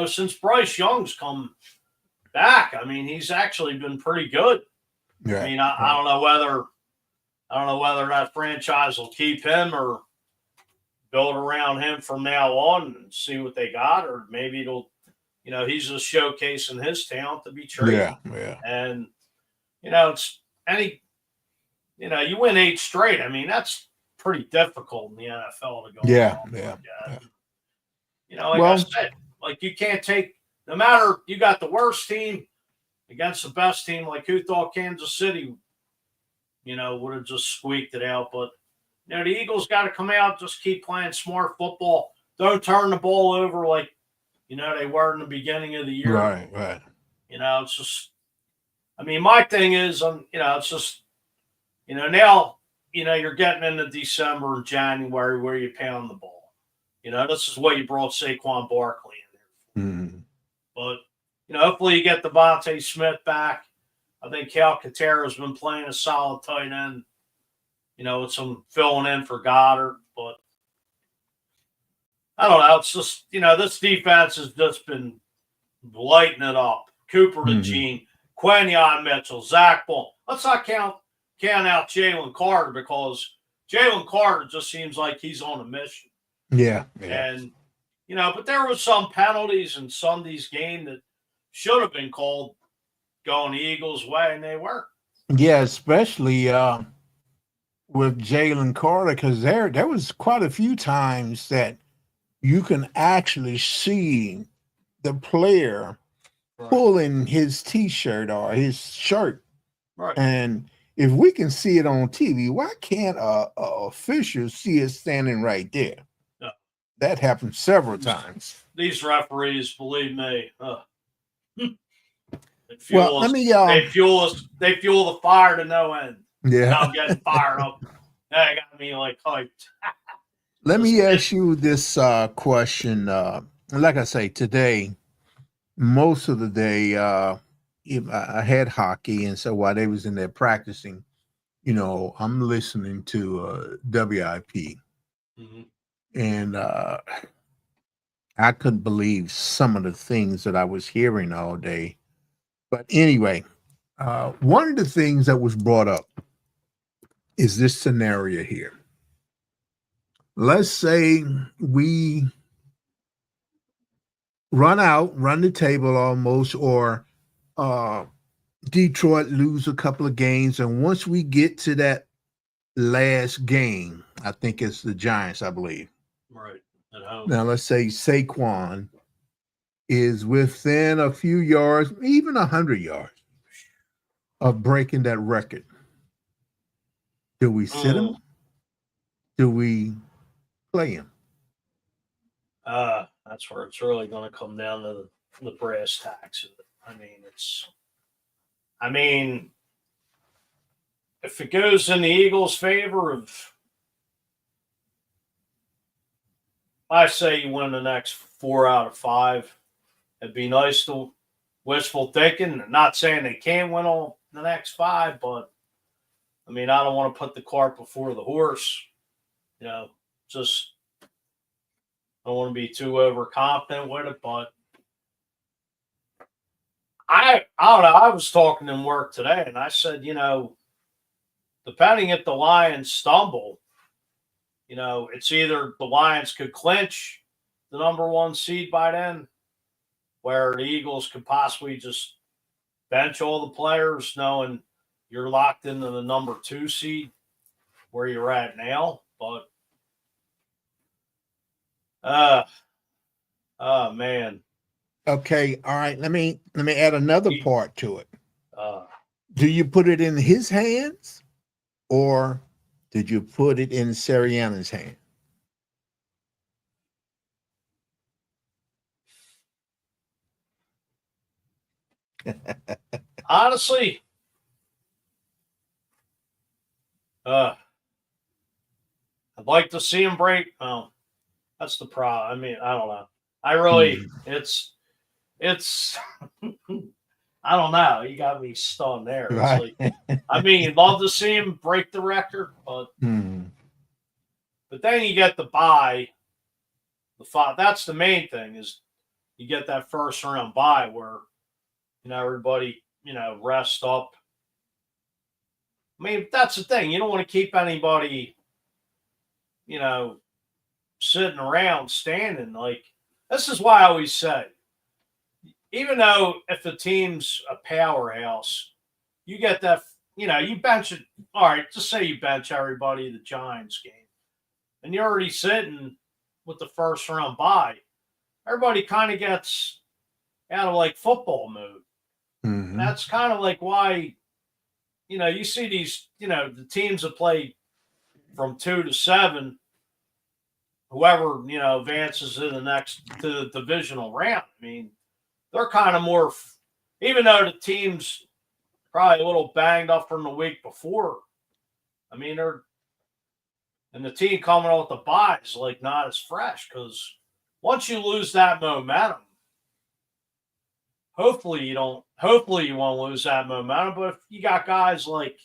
since Bryce Young's come back, I mean, he's actually been pretty good. Yeah. I mean, I don't know whether that franchise will keep him or build around him from now on and see what they got, or maybe it'll, he's just showcasing his talent to be traded. Yeah. And, it's you win 8 straight. I mean, that's pretty difficult in the NFL to go. Yeah. I said, like you can't take, no matter, you got the worst team, against the best team. Like, who thought Kansas City, would have just squeaked it out? But, the Eagles got to come out, just keep playing smart football. Don't turn the ball over like, they were in the beginning of the year. Right. It's just, my thing is, it's just, now, you're getting into December and January where you pound the ball. This is what you brought Saquon Barkley in there. Mm-hmm. But, hopefully you get Devontae Smith back. I think Cal Katera's been playing a solid tight end, with some filling in for Goddard. But I don't know. It's just, this defense has just been lighting it up. Cooper DeJean, Quentin Mitchell, Zach Ball. Let's not count out Jalen Carter, because Jalen Carter just seems like he's on a mission. Yeah. And, but there was some penalties in Sunday's game that should have been called going the Eagles' way, and they weren't. Yeah, especially with Jalen Carter, because there was quite a few times that you can actually see the player pulling his T-shirt or his shirt. Right. And if we can see it on TV, why can't a official see it standing right there? Yeah. That happened several times. These referees, believe me, they Well, fuel us. let me. They fuel the fire to no end. Yeah. I'm getting fired up. That got me like hyped. Let me ask you this question. Like I say, today, most of the day, I had hockey, and so while they was in there practicing, I'm listening to WIP, and I couldn't believe some of the things that I was hearing all day. But anyway, one of the things that was brought up is this scenario here. Let's say we run the table almost, or Detroit lose a couple of games, and once we get to that last game, I think it's the Giants, I believe. Right. At home. Now let's say Saquon is within a few yards, even 100 yards of breaking that record. Do we sit him? Do we play him? That's where it's really going to come down to the brass tacks. If it goes in the Eagles' favor, I say you win the next 4 out of 5. It'd be nice to wishful thinking. Not saying they can win all the next 5, but I don't want to put the cart before the horse. Just don't want to be too overconfident with it. But I don't know. I was talking in work today, and I said, depending if the Lions stumble, it's either the Lions could clinch the number 1 seed by then, where the Eagles could possibly just bench all the players, knowing you're locked into the number 2 seed where you're at now. But, oh man. Okay, all right. Let me add another part to it. Do you put it in his hands, or did you put it in Sirianni's hand? Honestly, I'd like to see him break. Oh, that's the problem. I don't know. I really, it's, I don't know. You got me stunned there. Right. It's like, you'd love to see him break the record, but but then you get the bye. That's the main thing, is you get that first round bye where everybody rest up. That's the thing. You don't want to keep anybody sitting around standing. Like, this is why I always say, even though if the team's a powerhouse, you get that, you bench it. All right, just say you bench everybody the Giants game, and you're already sitting with the first round bye. Everybody kind of gets out of like football mode. That's kind of like why, you see these, the teams that play from 2 to 7, whoever, advances to the divisional round. I mean, they're kind of more, even though the team's probably a little banged up from the week before. I mean, and the team coming off the bye is like not as fresh, because once you lose that momentum, hopefully you won't lose that momentum. But if you got guys like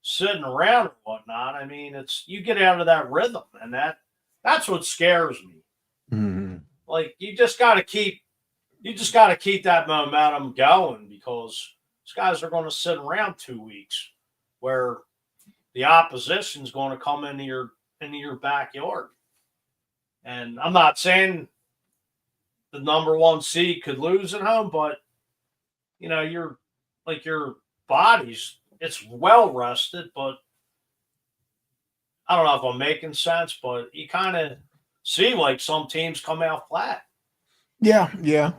sitting around and whatnot, I mean, you get out of that rhythm, and that's what scares me. Mm-hmm. Like, you just got to keep that momentum going, because these guys are going to sit around 2 weeks where the opposition's going to come into your backyard. And I'm not saying the number 1 seed could lose at home, but your body's, it's well rested. But I don't know if I'm making sense, but you kind of see like some teams come out flat. Yeah,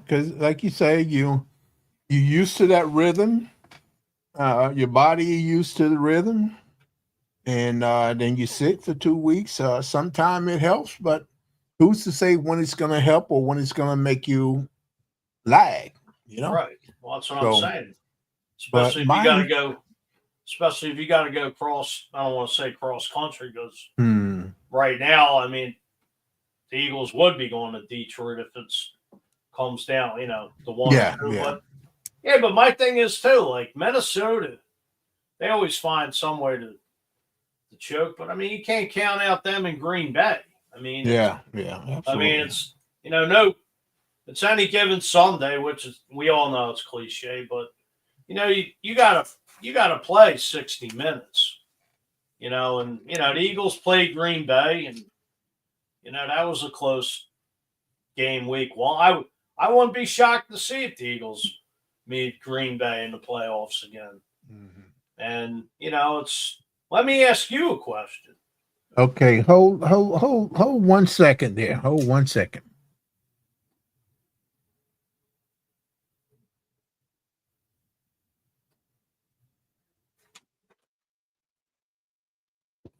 because like you say, you used to that rhythm. Your body used to the rhythm, and then you sit for 2 weeks. Sometimes it helps, but who's to say when it's going to help or when it's going to make you lag? Right. Well, that's what I'm saying. But Especially if you got to go cross. I don't want to say cross country, because right now, I mean, the Eagles would be going to Detroit if it comes down, the 1 or 2. But my thing is too, like Minnesota, they always find some way to choke. But I mean, you can't count out them in Green Bay. I mean, absolutely. I mean, it's it's any given Sunday, which is, we all know it's cliche, but you gotta play 60 minutes. And the Eagles played Green Bay, and that was a close game week 1. I wouldn't be shocked to see if the Eagles meet Green Bay in the playoffs again. Mm-hmm. And let me ask you a question. Okay, hold 1 second there. Hold 1 second.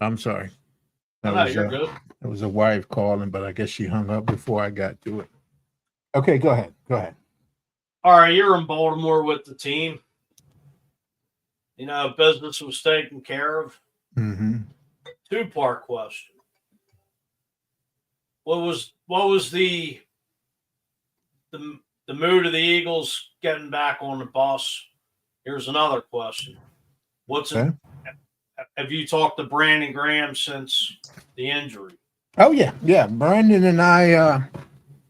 I'm sorry. You're good. It was a wife calling, but I guess she hung up before I got to it. Okay, go ahead. All right, you're in Baltimore with the team. Business was taken care of. Mm-hmm. 2-part question. What was the mood of the Eagles getting back on the bus? Here's another question. Have you talked to Brandon Graham since the injury? Oh yeah. Brandon and I,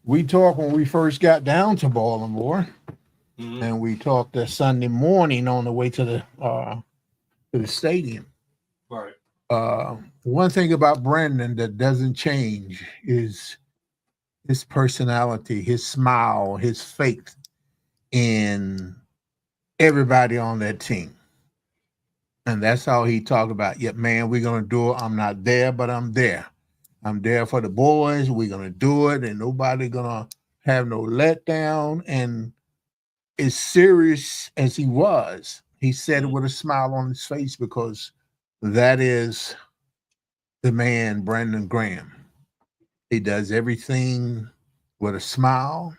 we talked when we first got down to Baltimore, and we talked that Sunday morning on the way to the stadium. Right. One thing about Brandon that doesn't change is his personality, his smile, his faith in everybody on that team. And that's how he talked about, yeah, man, we're going to do it. I'm not there, but I'm there. I'm there for the boys. We're going to do it, and nobody going to have no letdown. And as serious as he was, he said it with a smile on his face, because that is the man, Brandon Graham. He does everything with a smile.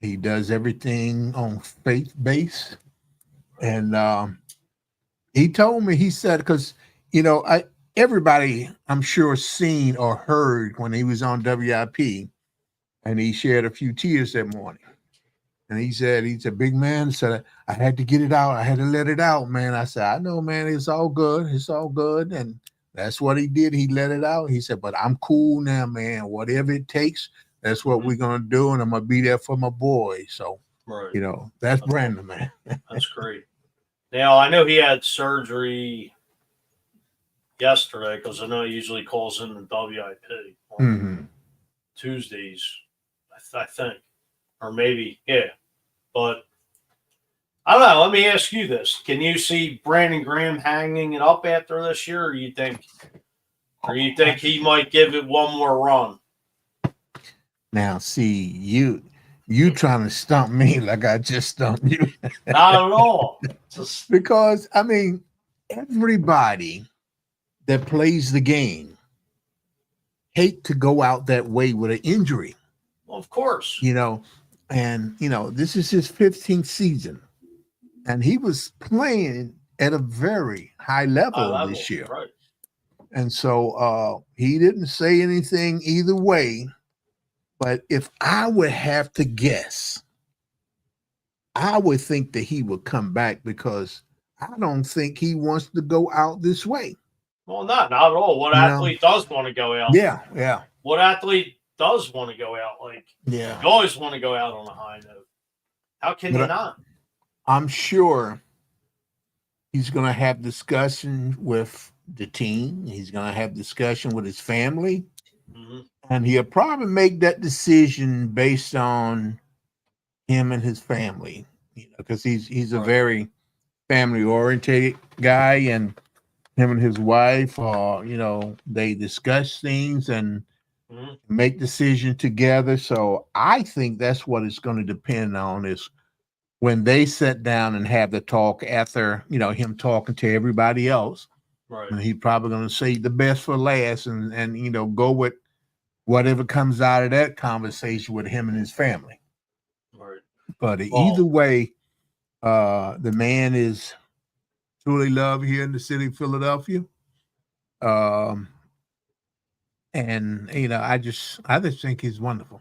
He does everything on faith base. And he told me, he said, because, everybody, I'm sure, seen or heard when he was on WIP, and he shed a few tears that morning. And he said, he's a big man. Said, I had to get it out. I had to let it out, man. I said, I know, man, it's all good. It's all good. And that's what he did. He let it out. He said, but I'm cool now, man. Whatever it takes, that's what we're going to do. And I'm going to be there for my boy. So, right. That's Brandon, man. That's great. Now, I know he had surgery yesterday, because I know he usually calls in the WIP on Tuesdays, I think. Or maybe, yeah. But I don't know. Let me ask you this. Can you see Brandon Graham hanging it up after this year, or you think he might give it one more run? Now, see, You trying to stump me like I just stumped you. Not at all. Just Because, I mean, everybody that plays the game hate to go out that way with an injury, well, of course. you know. And, this is his 15th season. And he was playing at a very high level Level, this year. right. And so he didn't say anything either way. But if I would have to guess, I would think that he would come back because I don't think he wants to go out this way. Well, not at all. What athlete does want to go out? Yeah. What athlete does want to go out? Like, Yeah. you always want to go out on a high note. How can you not? I'm sure he's going to have discussion with the team. He's going to have discussion with his family. Mm-hmm. And he'll probably make that decision based on him and his family, because he's a very family-oriented guy, and him and his wife, they discuss things and make decisions together. So I think that's what it's going to depend on, is when they sit down and have the talk after, him talking to everybody else. Right. And he's probably going to say the best for last and go with whatever comes out of that conversation with him and his family. Right. But either way, the man is truly loved here in the city of Philadelphia. And I just think he's wonderful.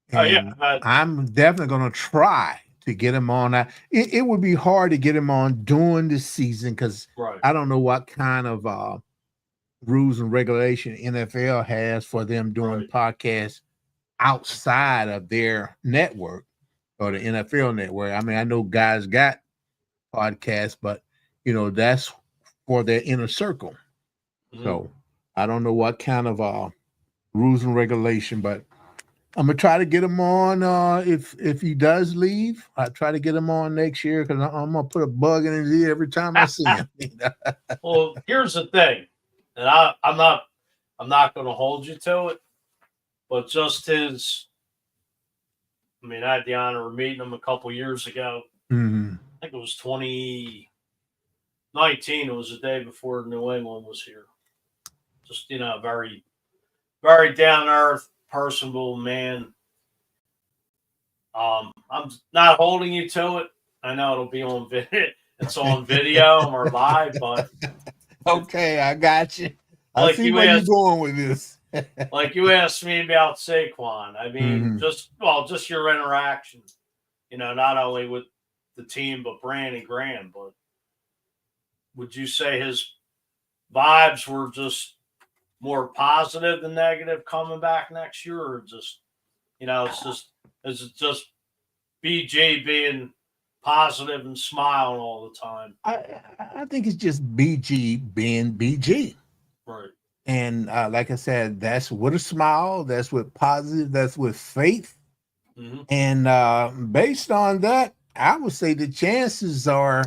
And I'm definitely going to try to get him on. It would be hard to get him on during the season because I don't know what kind of rules and regulation NFL has for them doing podcasts outside of their network or the NFL network. I mean, I know guys got podcasts, but that's for their inner circle. Mm-hmm. So I don't know what kind of rules and regulation, but I'm gonna try to get him on. If he does leave, I try to get him on next year because I'm gonna put a bug in his ear every time I see him. Well, here's the thing, and I'm not going to hold you to it, but just his. I mean, I had the honor of meeting him a couple years ago. Mm-hmm. I think it was 2019. It was the day before New England was here. Just very, very down to earth, personable man. I'm not holding you to it. I know it'll be on video. It's on video or live, but okay, I got you. I see where you're going with this. Like you asked me about Saquon. I mean, just your interaction. Not only with the team but Brandon Graham. But would you say his vibes were just more positive than negative coming back next year, or just is it just BG being positive and smiling all the time? I think it's just BG being BG. Right. And like I said, that's with a smile, that's with positive, that's with faith. Mm-hmm. And based on that, I would say the chances are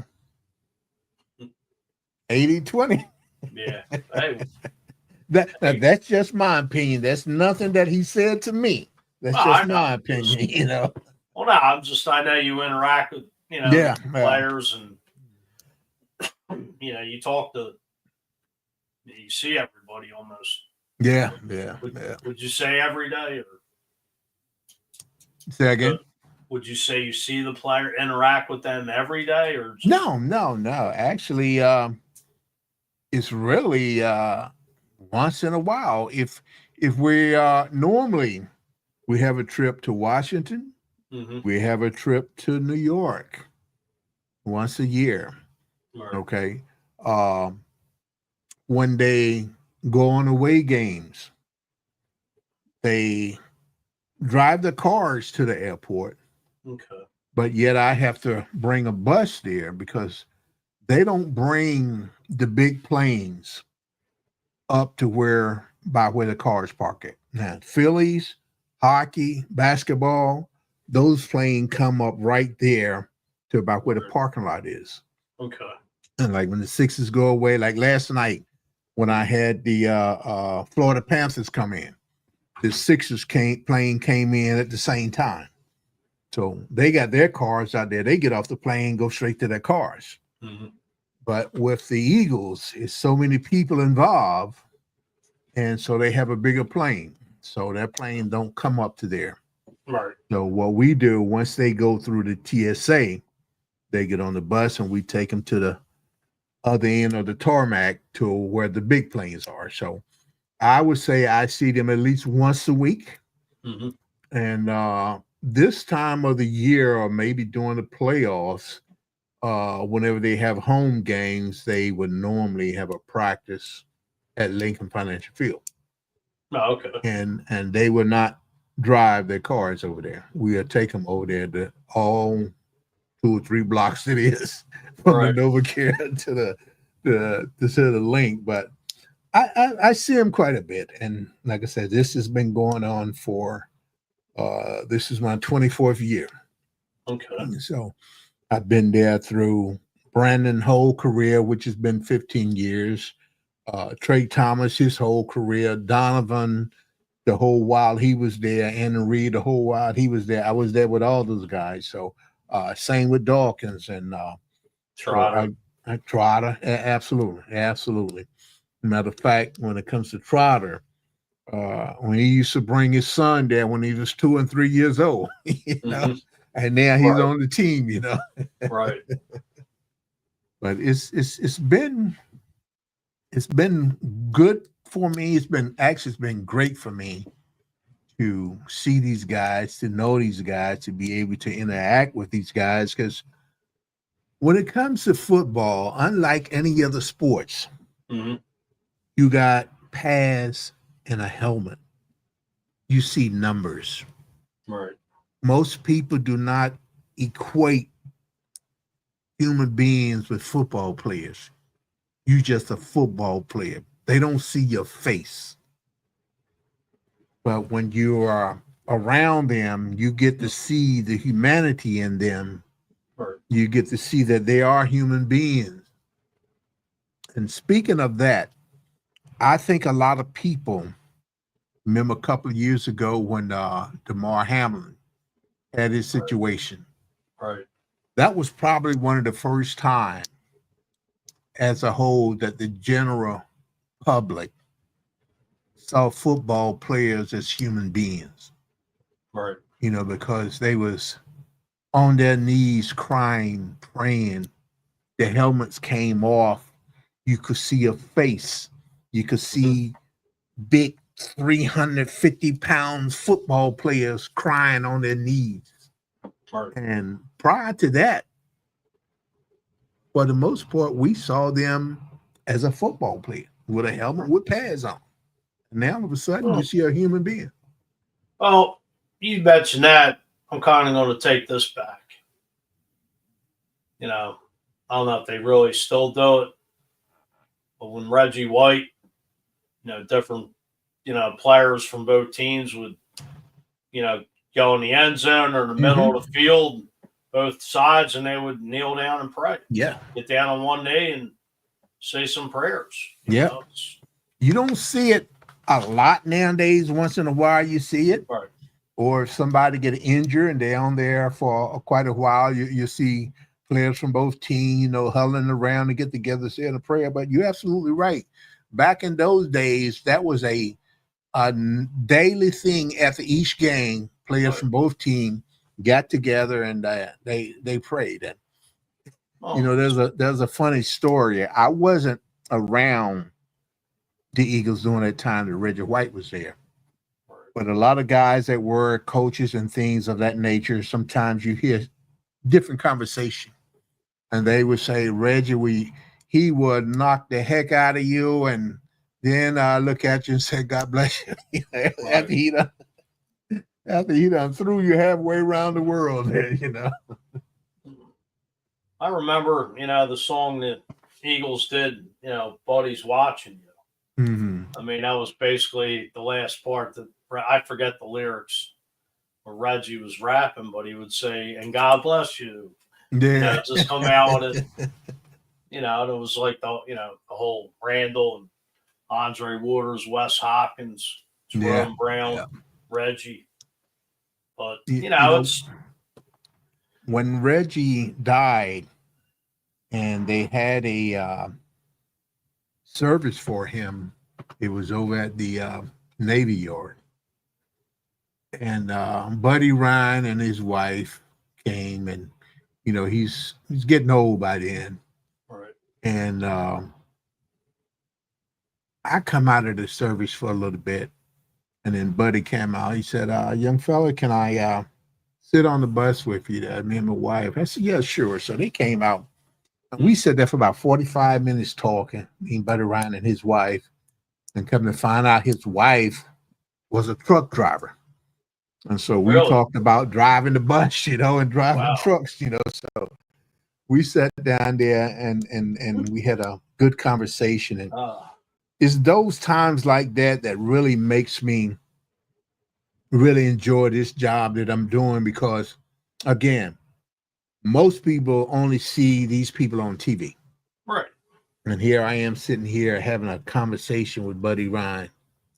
80-20. Yeah. Hey. That's just my opinion. That's nothing that he said to me. That's just my opinion, Well, no, I know you interact with, players and, you talk to, you see everybody almost. Yeah. Would you say every day? Or say again? Would you say you see the player interact with them every day? Or just... No. Actually, it's really once in a while. If we normally we have a trip to Washington, we have a trip to New York once a year. Right. Okay. When they go on away games, they drive the cars to the airport. Okay. But yet I have to bring a bus there because they don't bring the big planes up to where the cars park at. Now, Phillies, hockey, basketball, those planes come up right there to about where the parking lot is. Okay. And like when the Sixers go away, like last night when I had the Florida Panthers come in, the Sixers plane came in at the same time. So they got their cars out there. They get off the plane, go straight to their cars. Mm-hmm. But with the Eagles, it's so many people involved, and so they have a bigger plane. So their plane don't come up to there. Right. So what we do, once they go through the TSA, they get on the bus and we take them to the other end of the tarmac to where the big planes are. So I would say I see them at least once a week. Mm-hmm. And this time of the year, or maybe during the playoffs, whenever they have home games, they would normally have a practice at Lincoln Financial Field. Oh, okay. And they would not drive their cars over there. We'll take them over there to all 2 or 3 blocks it is from Right. the NovaCare to the link. But I see them quite a bit. And like I said, this has been going on for this is my 24th year. Okay. So I've been there through Brandon's whole career, which has been 15 years. Trey Thomas, his whole career. Donovan, the whole while he was there. Anna Reed, the whole while he was there. I was there with all those guys. So same with Dawkins and Trotter. So Trotter. Absolutely. Matter of fact, when it comes to Trotter, when he used to bring his son there when he was 2 and 3 years old, you know, Mm-hmm. and now he's Right. on the team, you know. Right. But it's been good for me. It's been great for me to see these guys, to know these guys, to be able to interact with these guys. Because when it comes to football, unlike any other sports, Mm-hmm. you got pads and a helmet. You see numbers. Right. Most people do not equate human beings with football players. You just a football player. They don't see your face. But when you are around them, you get to see the humanity in them. Right. You get to see that they are human beings. And speaking of that, I think a lot of people remember a couple of years ago when DeMar Hamlin had his situation. Right. That was probably one of the first times as a whole that the general public saw football players as human beings. Right. You know, because they was on their knees crying, praying. The helmets came off. You could see a face. You could see big 350-pound football players crying on their knees. Right. And prior to that, for the most part, we saw them as a football player with a helmet with pads on. And now all of a sudden, you see a human being. Well, you mentioned that. I'm kind of going to take this back. You know, I don't know if they really still do it, but when Reggie White, different, players from both teams would, go in the end zone or in the middle of the field, both sides, and they would kneel down and pray. Yeah. Get down on one knee and say some prayers. Yeah. You don't see it a lot nowadays. Once in a while you see it. Right. Or if somebody get injured and they're on there for quite a while, you see players from both teams, huddling around to get together, saying a prayer. But you're absolutely right. Back in those days, that was a daily thing after each game. Players from both teams got together and they prayed. And there's a funny story. I wasn't around the Eagles during that time that Reggie White was there. But a lot of guys that were coaches and things of that nature, sometimes you hear different conversation. And they would say, Reggie, he would knock the heck out of you. And then I look at you and say, God bless you. After he done threw you halfway around the world, I remember, the song that Eagles did, Buddy's Watching You. Mm-hmm. I mean, that was basically the last part that I forget the lyrics where Reggie was rapping, but he would say, and God bless you. Yeah. Just come out with it. And it was like the whole Randall and Andre Waters, Wes Hopkins, Jerome Brown, Reggie. But, it's when Reggie died, and they had a service for him, it was over at the Navy Yard, and Buddy Ryan and his wife came, and he's getting old by then, Right. and I come out of the service for a little bit, and then Buddy came out. He said, "Young fella, can I sit on the bus with you?" Me and my wife. I said, "Yeah, sure." So they came out. We sat there for about 45 minutes talking, me and Buddy Ryan and his wife, and come to find out his wife was a truck driver. And so we Really? talked about driving the bus, and driving Wow. trucks, So we sat down there and we had a good conversation. And it's those times like that that really makes me really enjoy this job that I'm doing, because, again, most people only see these people on TV. Right. And here I am sitting here having a conversation with Buddy Ryan,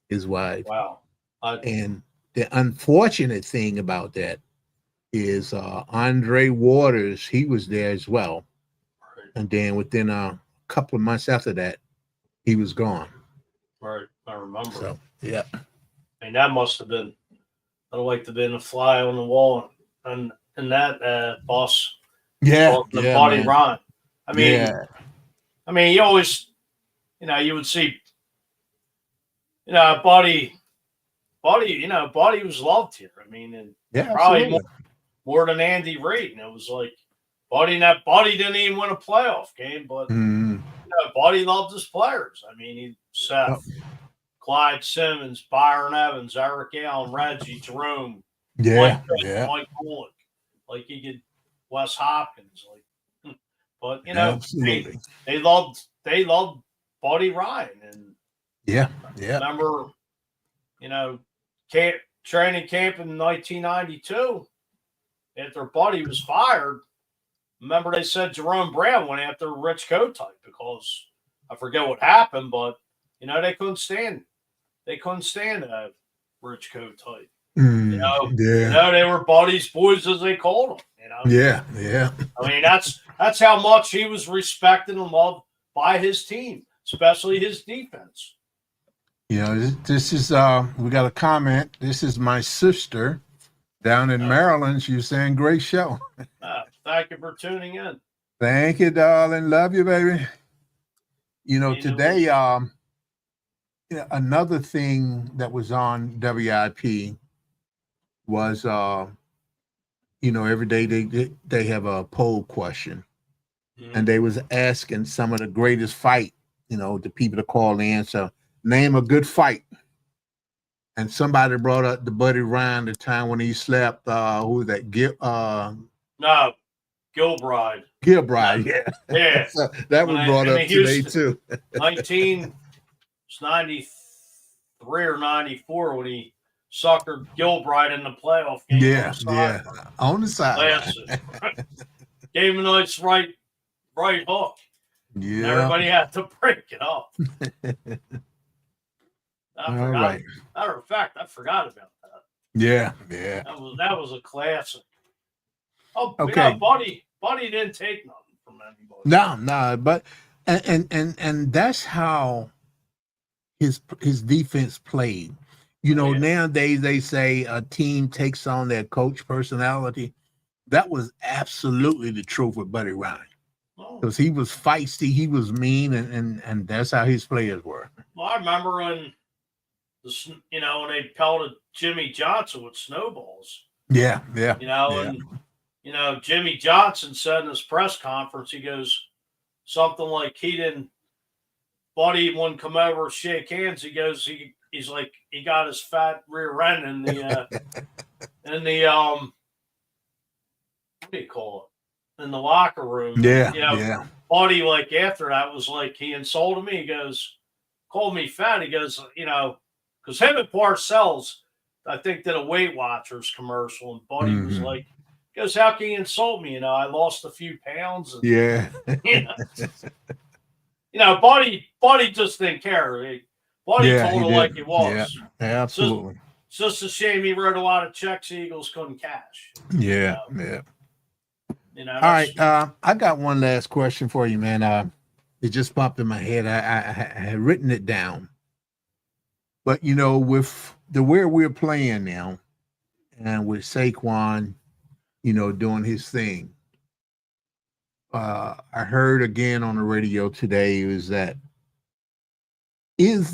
his wife. Wow. And the unfortunate thing about that is Andre Waters, he was there as well. Right. And then within a couple of months after that, he was gone. Right. I remember. So, yeah. I mean, that must have been, I'd like to have been a fly on the wall and that boss. Yeah. The yeah, Buddy man. Ryan. Yeah. I mean, you always, you would see, Buddy was loved here. I mean, and Yeah, probably absolutely. more than Andy Reid. And it was like, Buddy didn't even win a playoff game, but Buddy loved his players. I mean, Seth, Clyde Simmons, Byron Evans, Eric Allen, Reggie, Jerome, Yeah. Mike Bullock, like he could, Wes Hopkins, like, but absolutely. they loved Buddy Ryan, and Yeah. remember, training camp in 1992, after Buddy was fired. Remember, they said Jerome Brown went after Rich Kotite because I forget what happened, but they couldn't stand Rich Kotite. They were Buddy's boys, as they called them. Yeah. I mean, that's how much he was respected and loved by his team, especially his defense. This is we got a comment. This is my sister down in Maryland. She was saying, "Great show." Thank you for tuning in. Thank you, darling. Love you, baby. Today, another thing that was on WIP was, every day they have a poll question, and they was asking some of the greatest fight, the people to call in. So name a good fight. And somebody brought up the Buddy Ryan, the time when he slapped, who was that? Gilbride. Gilbride, yeah. Yeah. So that was brought up today, too. 1993 or 94 when he suckered Gilbride in the playoff game. Yeah. On the side. Gave him a nice right hook. Yeah. Everybody had to break it up. Right. Matter of fact, I forgot about that. Yeah. That was a classic. Oh, okay. Buddy didn't take nothing from anybody. No, but and that's how his defense played. Nowadays they say a team takes on their coach personality. That was absolutely the truth with Buddy Ryan. Because he was feisty, he was mean, and that's how his players were. Well, I remember when when they pelted Jimmy Johnson with snowballs. Yeah. And Jimmy Johnson said in his press conference, he goes something like Buddy wouldn't come over shake hands. He goes, he's like he got his fat rear end in the what do you call it? In the locker room. Yeah. Buddy, like after that, was like he insulted me. He goes, called me fat. He goes, because him and Parcells, I think, did a Weight Watchers commercial, and Buddy was like, he goes, how can you insult me? I lost a few pounds. And, yeah. Buddy just didn't care. Buddy told it like it was. Yeah, absolutely. It's just a shame he wrote a lot of checks Eagles couldn't cash. Yeah. You know, All right. I got one last question for you, man. It just popped in my head. I had written it down. But, with the where we're playing now and with Saquon, doing his thing, I heard again on the radio today is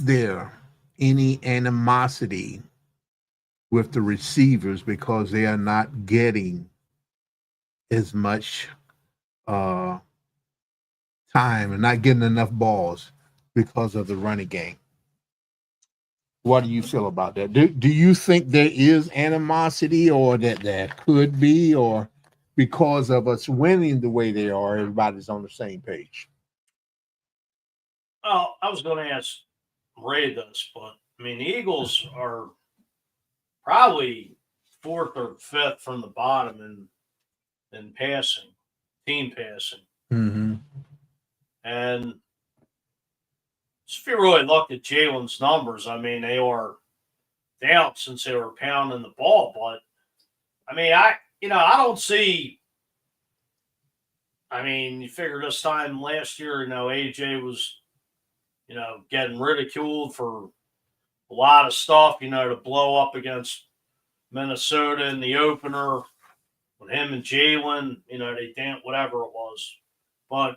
there any animosity with the receivers because they are not getting as much time and not getting enough balls because of the running game? What do you feel about that? Do you think there is animosity, or that there could be, or because of us winning the way they are, everybody's on the same page? well, I was going to ask Ray this, but I mean, the Eagles are probably fourth or fifth from the bottom in passing, team passing. Mm-hmm. And if you really look at Jalen's numbers, I mean, they are down since they were pounding the ball. But I mean, I don't see. I mean, you figure this time last year, AJ was, getting ridiculed for a lot of stuff, to blow up against Minnesota in the opener with him and Jalen, they didn't, whatever it was. But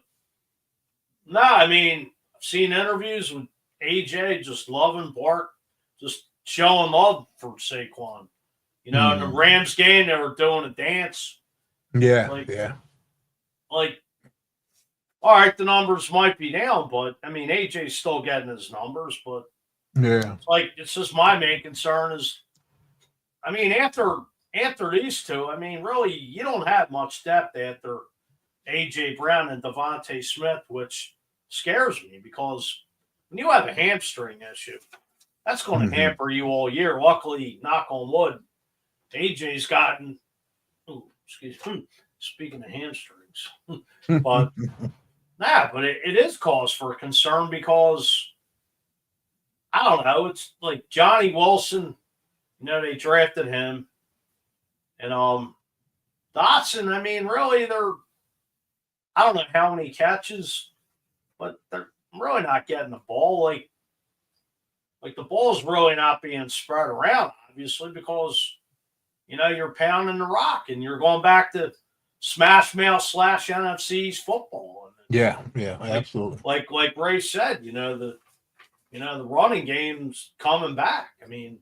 no, I mean, I've seen interviews with AJ just loving Bart, just showing love for Saquon. In the Rams game, they were doing a dance. Yeah, yeah. Like, all right, the numbers might be down, but I mean, AJ's still getting his numbers. But yeah, it's just my main concern is, I mean, after these two, I mean, really, you don't have much depth after AJ Brown and Devontae Smith, which scares me because when you have a hamstring issue, that's going to hamper you all year. Luckily, knock on wood, AJ's gotten. Speaking of hamstrings, but but it is cause for concern because I don't know. It's like Johnny Wilson. They drafted him, and Dotson. I mean, really, I don't know how many catches, but they're really not getting the ball. Like the ball's really not being spread around, obviously, because you're pounding the rock and you're going back to smash mouth / NFC's football. Yeah, absolutely. Like Ray said, the running game's coming back. I mean,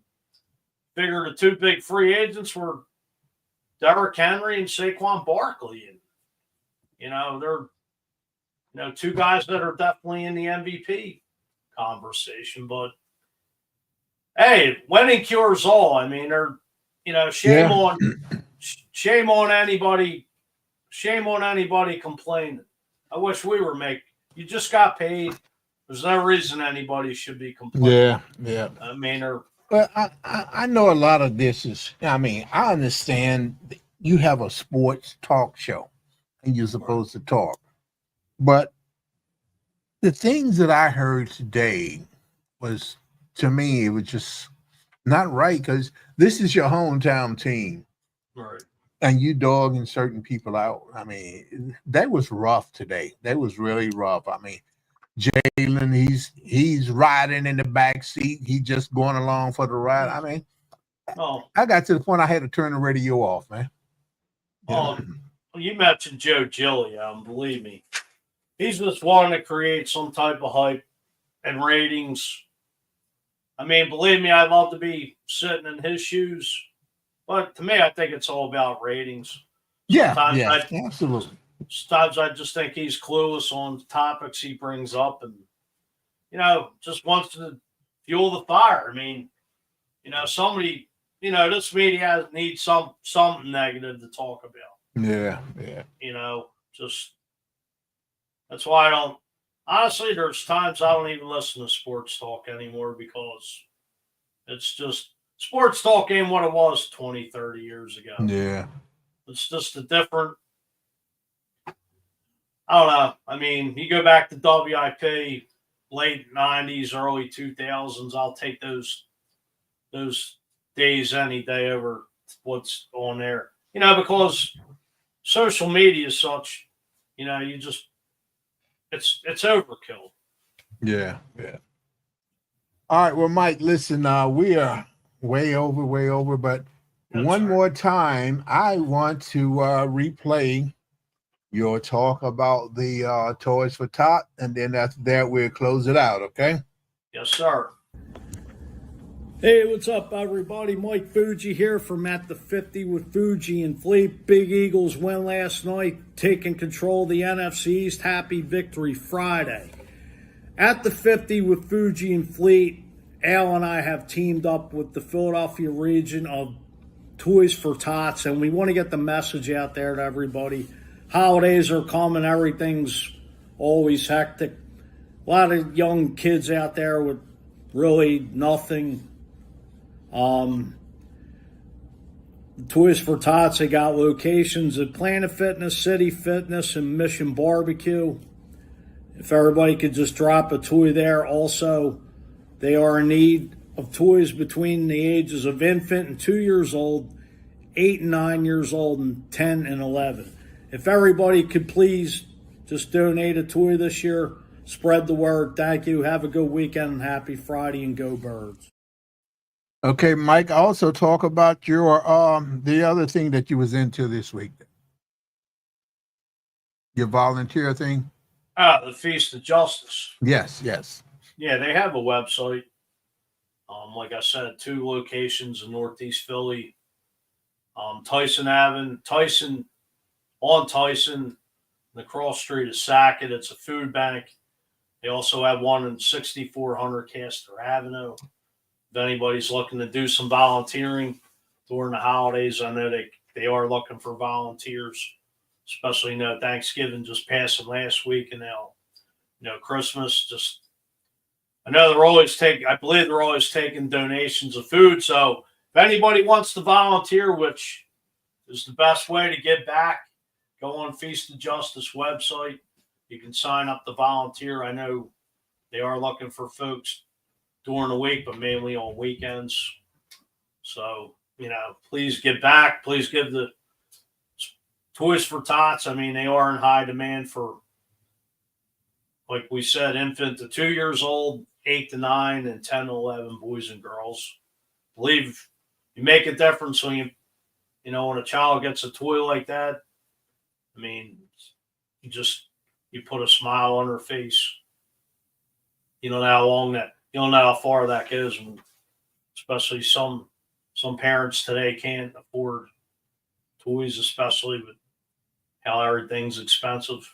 figure the two big free agents were Derrick Henry and Saquon Barkley, and they're two guys that are definitely in the MVP conversation. But hey, winning cures all. I mean, shame on anybody. Shame on anybody complaining. I wish we were making. You just got paid. There's no reason anybody should be complaining. Yeah. I mean, But I know a lot of this is. I mean, I understand you have a sports talk show, and you're supposed to talk, but the things that I heard today was, to me, it was just not right, because this is your hometown team. right. And you dogging certain people out. I mean, that was rough today. That was really rough. I mean, Jalen, he's riding in the back seat. He just going along for the ride. I mean, I got to the point I had to turn the radio off, man. You mentioned Joe Giglio. Believe me, he's just wanting to create some type of hype and ratings. I mean, believe me, I'd love to be sitting in his shoes. But to me, I think it's all about ratings. Absolutely. Sometimes I just think he's clueless on topics he brings up, and just wants to fuel the fire. I mean, somebody, this media needs something negative to talk about. Yeah. Just that's why I don't. Honestly, there's times I don't even listen to sports talk anymore because it's just. Sports talk ain't what it was 20, 30 years ago. Yeah. It's just a different, I don't know. I mean, you go back to WIP, late 90s, early 2000s, I'll take those days any day over what's on there. Because social media is such, you just it's overkill. Yeah. All right. Well, Mike, listen, we are way over, but That's one all right. more time, I want to replay your talk about the Toys for Tot, and then after that, we'll close it out, okay? Yes, sir. Hey, what's up, everybody? Mike Fuji here from At the 50 with Fuji and Fleet. Big Eagles win last night, taking control of the NFC East. Happy Victory Friday. At the 50 with Fuji and Fleet, Al and I have teamed up with the Philadelphia region of Toys for Tots, and we want to get the message out there to everybody. Holidays are coming, everything's always hectic. A lot of young kids out there with really nothing. Toys for Tots, they got locations at Planet Fitness, City Fitness, and Mission Barbecue. If everybody could just drop a toy there. Also, they are in need of toys between the ages of infant and 2 years old, 8 and 9 years old, and 10 and 11. If everybody could please just donate a toy this year, spread the word. Thank you. Have a good weekend and happy Friday, and go Birds. Okay, Mike, also talk about your the other thing that you was into this week. Your volunteer thing? The Feast of Justice. Yes. Yeah, they have a website. Like I said, 2 locations in Northeast Philly. Tyson Avenue, Tyson, the cross street of Sackett. It's a food bank. They also have one in 6400 Castor Avenue. If anybody's looking to do some volunteering during the holidays, I know they are looking for volunteers, especially Thanksgiving just passing last week, and now Christmas. Just I know I believe they're always taking donations of food. So if anybody wants to volunteer, which is the best way to give back, go on Feast of Justice website. You can sign up to volunteer. I know they are looking for folks during the week, but mainly on weekends. So, please give back. Please give the Toys for Tots. I mean, they are in high demand for, like we said, infant to 2 years old, 8 to 9, and 10 to 11 boys and girls. I believe you make a difference when when a child gets a toy like that. I mean, you put a smile on her face. You don't know how far that goes, and especially some parents today can't afford toys, especially with how everything's expensive.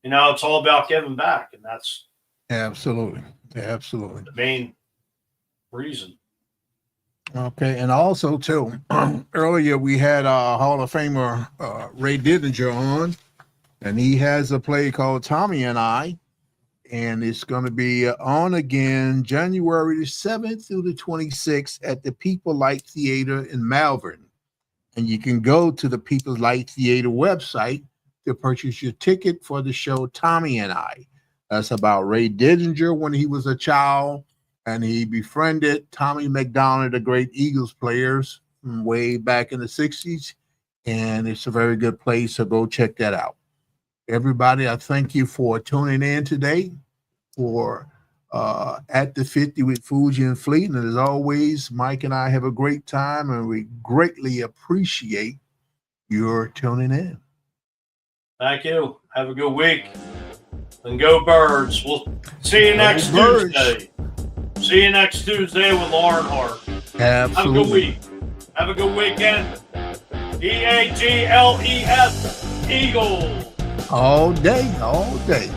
It's all about giving back, and that's Absolutely. the main reason. Okay, and also too, earlier we had Hall of Famer Ray Dindinger on, and he has a play called Tommy and I, and it's going to be on again January the 7th through the 26th at the People Light Theater in Malvern. And you can go to the People's Light Theater website to purchase your ticket for the show Tommy and I. That's about Ray Dindinger when he was a child, and he befriended Tommy McDonald, the great Eagles players from way back in the 60s. And it's a very good place, so go check that out. Everybody, I thank you for tuning in today for At the 50 with Fuji and Fleet. And as always, Mike and I have a great time, and we greatly appreciate your tuning in. Thank you. Have a good week. And go Birds. We'll see you next Birds. Tuesday. See you next Tuesday with Lauren Hart. Absolutely. Have a good week. Have a good weekend. EAGLES, Eagles. All day, all day.